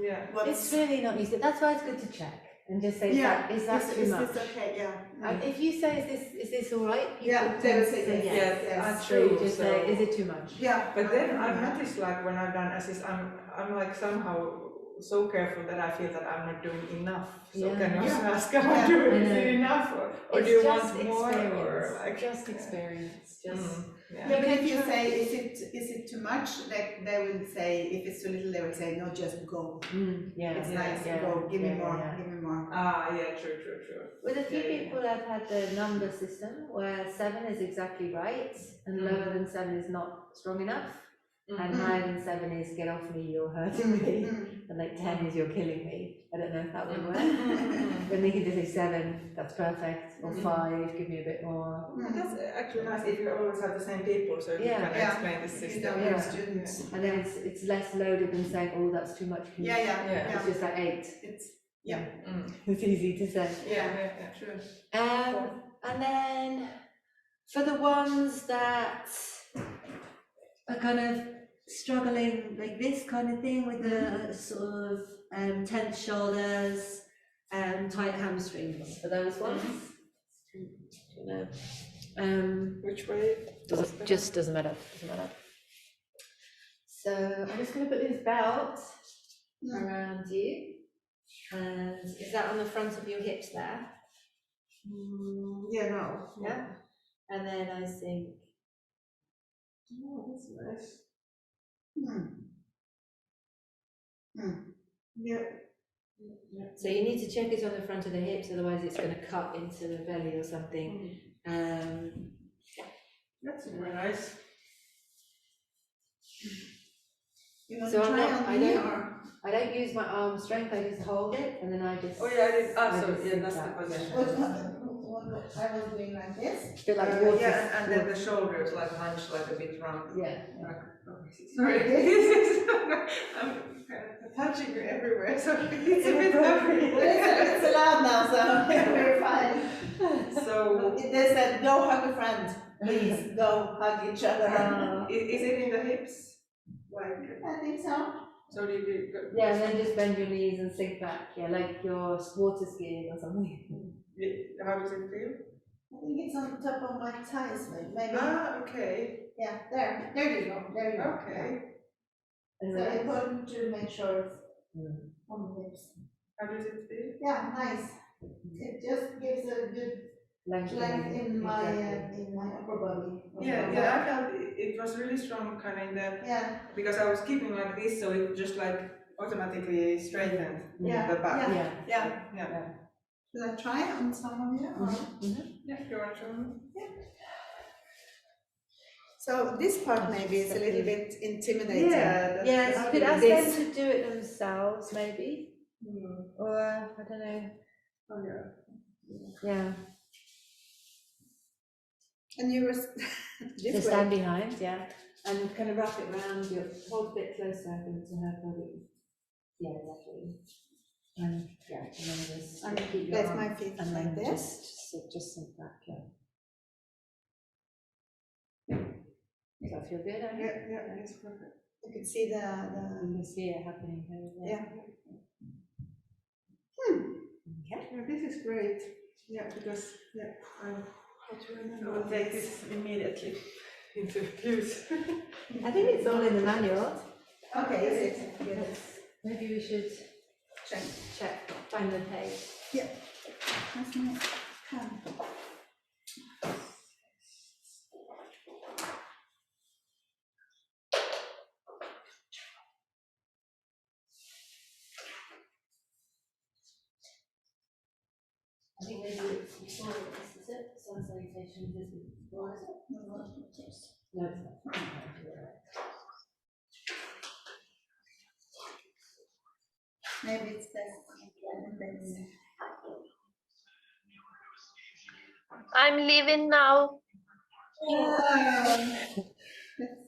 Yeah. It's really not easy. That's why it's good to check and just say, is that too is much? this okay, yeah. And if you say, is this all right? People Yeah, they will tend to say yes. Yes, So you true. just say, is it too much? Yeah. But then I've noticed, like when I've done assist, I'm like somehow so careful that I feel that I'm not doing enough. So Yeah. can you also Yeah. ask, am I Yeah. doing I is it know. enough, or It's do you just want more, or experience, like just experience, just. yeah. Yeah, but if you say, is it too much, they will say, if it's too little, they will say, no, just go. Yeah, It's Yeah, nice, yeah, go, give me yeah, more, yeah. give me more. Ah, yeah, true. With a few Yeah, yeah, people, I've had the number system where 7 is exactly right, and lower than 7 is not strong enough, and higher than 7 is get off me, you're hurting me, and like 10 is you're killing me. I don't know if that would work. But they can just say 7, that's perfect, or 5, give me a bit more. That's actually nice if you always have the same people, so you Yeah. can Yeah. explain the If you system. don't Yeah. have students. And then it's less loaded than saying, oh, that's too much. Can you-" Yeah. It's just like 8. It's, It's easy to say. Yeah. true. And then for the ones that are kind of struggling like this kind of thing with the sort of tense shoulders, tight hamstrings, for those ones, you know, Which way? just doesn't matter. So I'm just going to put this belt around you, and is that on the front of your hips there? Yeah, no. Yeah. And then I think, Oh, that's nice. Yeah. so you need to check it on the front of the hips, otherwise it's going to cut into the belly or something. That's very nice. You want So to I'm try not- on I me don't- or? I don't use my arm strength, I just hold it and then I just. Oh yeah, I did. I So just yeah, sit that's the back. position. What I was doing like this. Feel like water. Yeah, and then the shoulders like hunched, like a bit round. Yeah. Sorry, I'm touching you everywhere, so it's a bit heavy. It's allowed now, so we're fine. So They said, go hug a friend, please, go hug each other. is it in the hips? Like, I think so. so do you Yeah, and then just bend your knees and sink back, yeah, like you're water skiing or something. how does it feel? I think it's on top of my thighs, maybe. Ah, okay. Yeah, there you go, there you go. Okay. And So relax. important to make sure it's on the hips. How does it feel? Yeah, nice. It just gives a good length in my upper body. Yeah, I felt it was really strong kind of in the, Yeah, because I was keeping like this, so it just like automatically straightened Yeah, the back. Yeah. yeah. Should I try it on some of you? or- Yeah, you want to show me? So this part maybe is a little bit intimidating. Yeah, Yes, you could ask This- them to do it themselves, maybe, or I don't know, Oh, yeah. yeah. And you were So this way. stand behind, yeah, and kind of wrap it around your, hold a bit closer, I think, to her body. Yeah, exactly. And yeah, and then just And keep your place arm, my feet and like then this. just sink back, yeah. Does that feel good? Anna? Yeah, it's perfect. You can see the You can see it happening here. Yeah. Okay. Yeah, this is great. Yeah, because I will take this immediately into use. I think it's all in the manual. Okay, is it? Maybe we should Check. check, find the page. Yeah. Where's my pen? I think maybe before this is it, sun salutations is before, is it? No, it's not. Maybe it says things. I'm leaving now.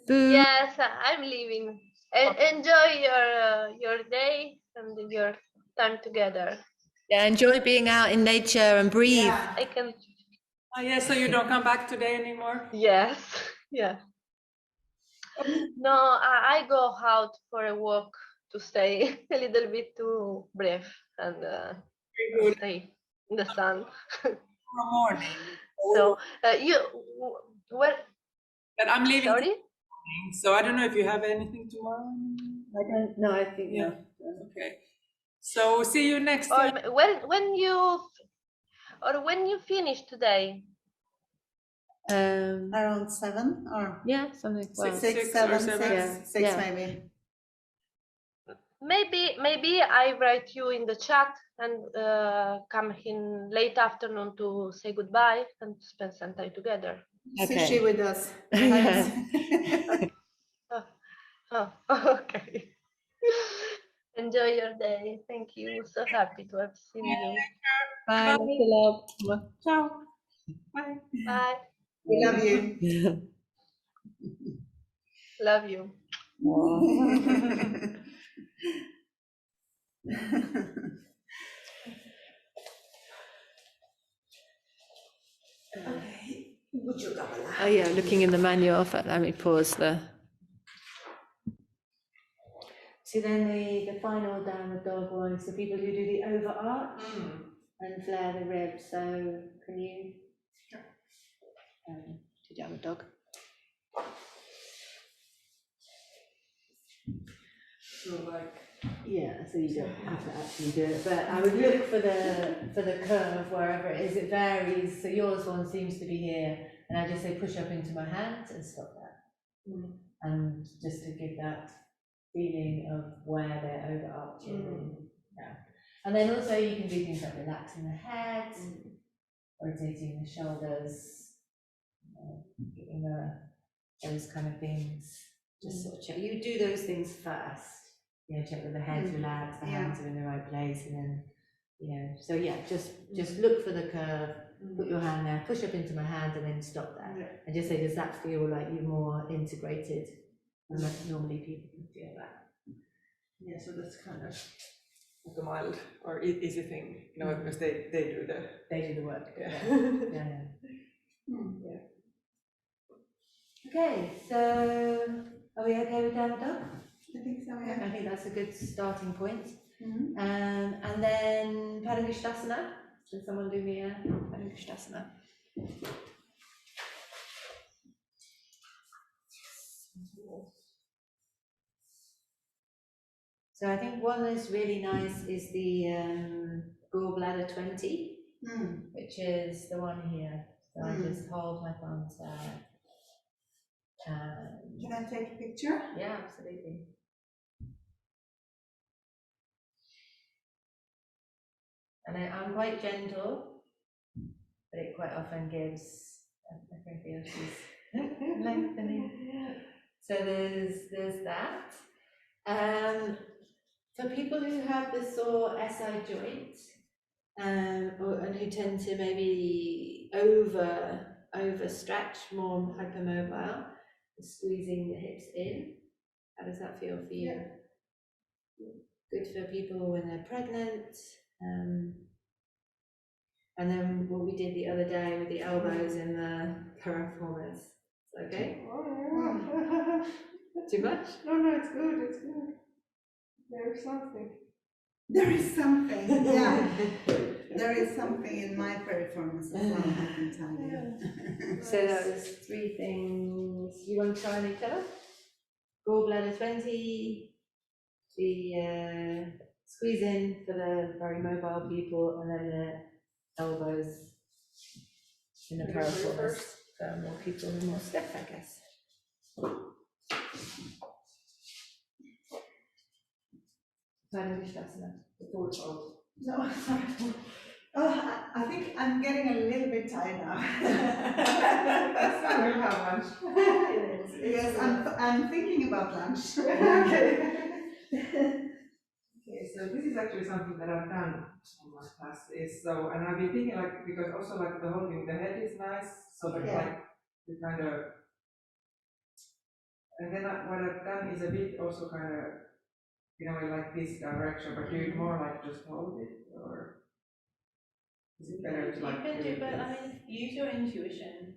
Boo. Yes, I'm leaving. Enjoy your day and your time together. Yeah, enjoy being out in nature and breathe. Yeah. I can. Oh, yeah, so you don't come back today anymore? Yes. Yeah. No, I go out for a walk to stay a little bit to breathe and Very good. stay in the sun. Tomorrow morning. So you where? But I'm leaving Sorry. tomorrow, so I don't know if you have anything tomorrow. No, I think Yeah. no. Okay. So see you next Or time. when you finish today. Around 7 or Yeah, something. Well, 6, or 7, seven. 6, 6 Yeah. maybe. Maybe I write you in the chat and come in late afternoon to say goodbye and spend some time together. Okay. Sushi with us. Yeah. Oh, okay. Enjoy your day. Thank you. So happy to have seen you. Bye. Bye. Love. Ciao. Bye. Bye. We love you. Love you. Okay. Oh yeah, looking in the manual. Let me pause the. So then the final downward dog one is the people who do the overarch and flare the ribs. So can you do downward dog? So like. Yeah, so you don't have to actually do it, but I would look for the curve wherever it is. It varies. So yours one seems to be here, and I just say push up into my hand and stop that, and just to give that feeling of where they're overarching. Yeah, and then also you can do things like relaxing the head, rotating the shoulders, giving those kind of things. Just sort of check. You do those things first. You know, check that the head's relaxed, the hands are in the right place, and then, you know, so yeah, just look for the curve, put your hand there, push up into my hand, and then stop there. And just say, does that feel like you're more integrated than normally people can feel that? Yeah, so that's kind of like a mild or easy thing, you know, because they do the work. yeah. Yeah. Okay, so are we okay with downward dog? I think so, yeah. I think that's a good starting point. Mhm. And then Padangusthasana. Can someone do me a Padangusthasana? So I think one that's really nice is the gallbladder 20, which is the one here. So I just hold my thumbs there. Can I take a picture? Yeah, absolutely. And I'm quite gentle, but it quite often gives, I can feel she's lengthening. So there's that. For people who have the sore SI joint, and who tend to maybe overstretch, more hypermobile, squeezing the hips in. How does that feel for you? Good for people when they're pregnant. And then what we did the other day with the elbows in the piriformis. Okay? Too much? No, it's good. There's something. There is something, yeah. There is something in my piriformis as well, I can tell you. So that was 3 things. You want to try on each other? Gallbladder 20, the squeeze in for the very mobile people, and then the elbows in a You pair of go fullness first. for more people and more stuff, I guess. No, sorry. I think I'm getting a little bit tired now. So we'll have lunch. Yes, I'm thinking about lunch. Okay, so this is actually something that I've done in my past is so, and I've been thinking like, because also like the holding the head is nice, so that Yeah. like, you kind of, and then what I've done is a bit also kind of, in a way like this direction, but do it more like just hold it, or is it better to You like can do do, it but I this? mean, use your intuition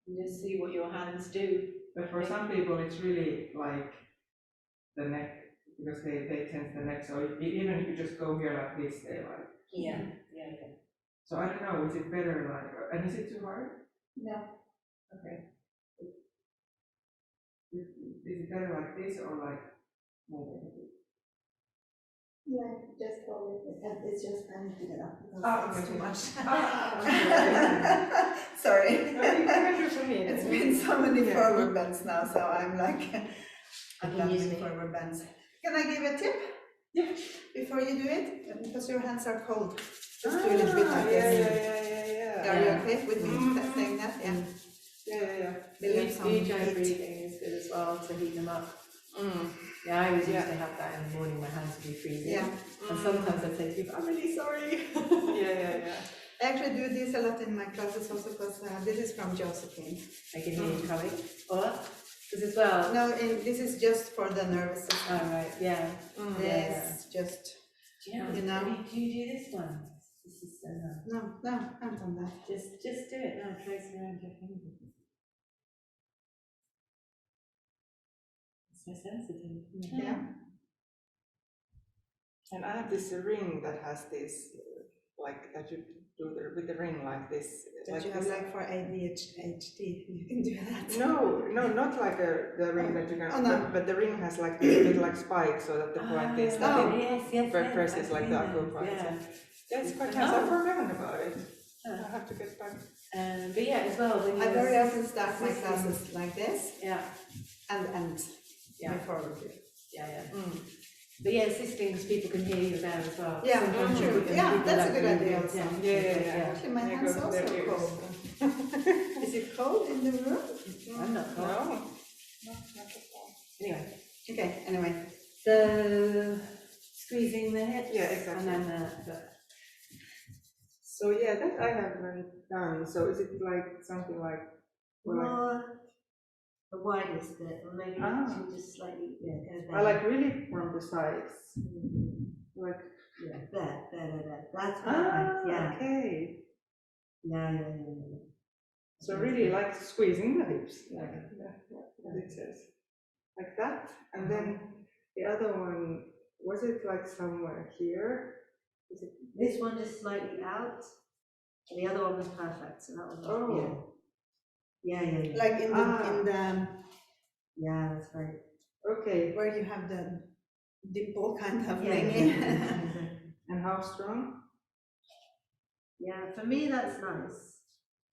and just see what your hands do. But for some people, it's really like the neck, because they tense the neck, so even if you just go here like this, they like, Yeah. so I don't know, is it better like, and is it too hard? No. Okay. Is it better like this or like moving a bit? Yeah, just hold it, and it's just empty it up because Ah, it's okay. too much. Okay. Sorry. No, you can do for me. It's been so many Yeah. forward bends now, so I'm like, I can loving use me. forward bends. Can I give a tip? Yeah. Before you do it, because your hands are cold, just do a little bit like yeah, this. yeah. Are you Yeah. okay with me Mhm. saying that? Yeah. Yeah. Building some Ujjayi heat. breathing is good as well to heat them up. Mm. Yeah, I always Yeah. used to have that in the morning, my hands would be freezing. Yeah. And sometimes I'd say to people, I'm really sorry. Yeah. I actually do this a lot in my classes also because this is from Josephine. I can hear you coming. Or, because as well. No, this is just for the nervous system. Oh, right, yeah. Mm. This just, Do you know, You know? do you do this one? This is so nice. no, I haven't done that. Just do it now, trace around your fingers. It's so sensitive. isn't it? Yeah. And I have this ring that has this, like that you do with the ring like this. That you have this. like for ADHD, you can do that. No, not like the ring that you can, Oh, no. but the ring has like this little like spike, so that the point is that Oh, it yes, presses I've like seen the those, acupuncture. yeah. That's quite Oh. nice. I've forgotten about it. Oh. I have to get back. But yeah, as well, when I you're very often start my assisting- classes like this Yeah, and end Yeah. before we do. yeah. Mm. But yeah, assisting because people can hear you there as well. Yeah, Sometimes true. you put them- Yeah, people that's a don't good really idea pay also. attention, Yeah. but Actually, my They hands go to also their ears. cold. Is it cold in the room? I'm not cold. No, not at all. Anyway, Okay, anyway. so squeezing the hips. Yeah, exactly. And then the So yeah, that I haven't done. So is it like something like, or like More the widest bit, or maybe Ah. to just slightly go I there. like really from the sides, like Yeah, there. That's what I like, yeah. okay. Yeah. So really like squeezing the hips, like what it says, like that. And then the other one, was it like somewhere here? Is it? This one just slightly out, and the other one was perfect, so that one was, Oh. yeah. Like in the, Ah. Yeah, that's right. Okay. where you have the dimple kind of Yeah. thingy. And how strong? Yeah, for me, that's nice.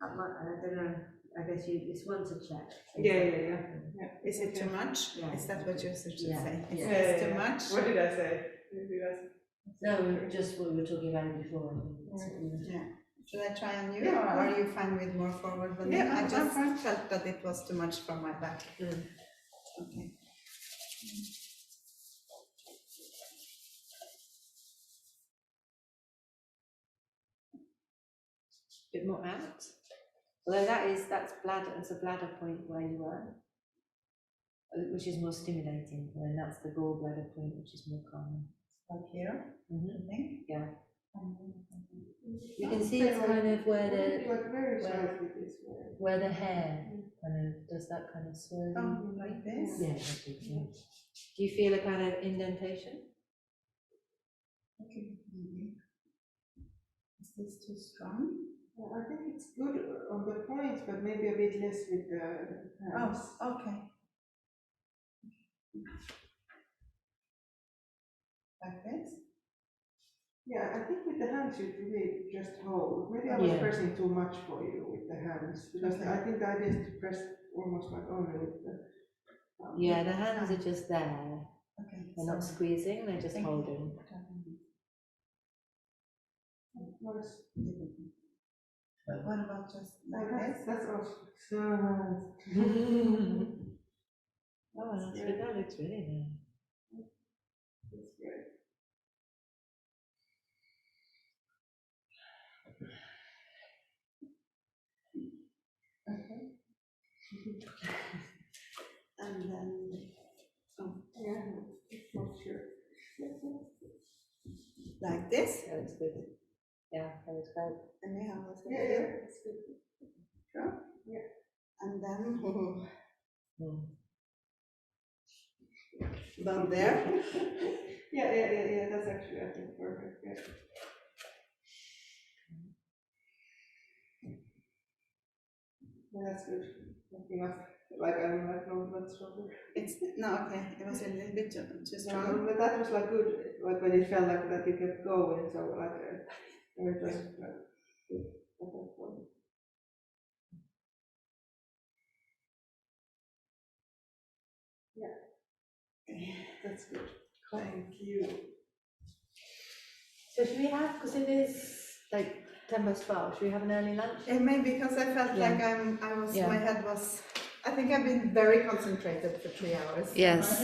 I don't know, I guess it's one to check. Yeah. Is it too much? Yeah. Is that what you should Yeah. say? Is Yeah. this too much? What did I say? What did I say? No, just what we were talking about before. I think that's what we were- Yeah. Should I try on you, Yeah. or are you fine with more forward bending? Yeah, I I'm just fine. felt that it was too much for my back. Mm. Okay. bit more out. Although that's bladder, it's a bladder point where you were, which is more stimulating, and that's the gallbladder point, which is more calming. Like here, I think. Yeah. You can see it's kind of where Like very where- slightly this way. the hair kind of does that kind of swirling. Oh, like this? Yeah, that's it, yeah. Do you feel a kind of indentation? Okay, maybe. Is this too strong? I think it's good on the points, but maybe a bit less with the hands. Oh, okay. Like this? Yeah, I think with the hands you really just hold. Maybe I was Yeah. pressing too much for you with the hands, because I think the idea is to press almost like only with the. Yeah, the hands are just there. Okay. They're not sorry. squeezing, they're just Thank you. holding. Nice. But what about just like Like this? that's also so nice. Oh, that's good. That looks really nice. That's great. And then, oh, Yeah, not sure. like this, That looks good. Yeah, that looks great. and we have this Yeah, here, yeah, it's good. sure. Yeah. And then, Mm. down there. Yeah, that's actually, I think, perfect, yeah. Yeah, that's good. Nothing else, like, I'm like, no, that's stronger. It's, no, okay, it was a little bit too Yeah, strong. but that was like good, like when it felt like that you kept going, so like, it was like, good at that point. That's good. Thank you. So should we have, because it is like 12:10, should we have an early lunch? It may be because I felt Yeah. like I was, Yeah. my head was, I think I've been very concentrated for 3 hours. Yes.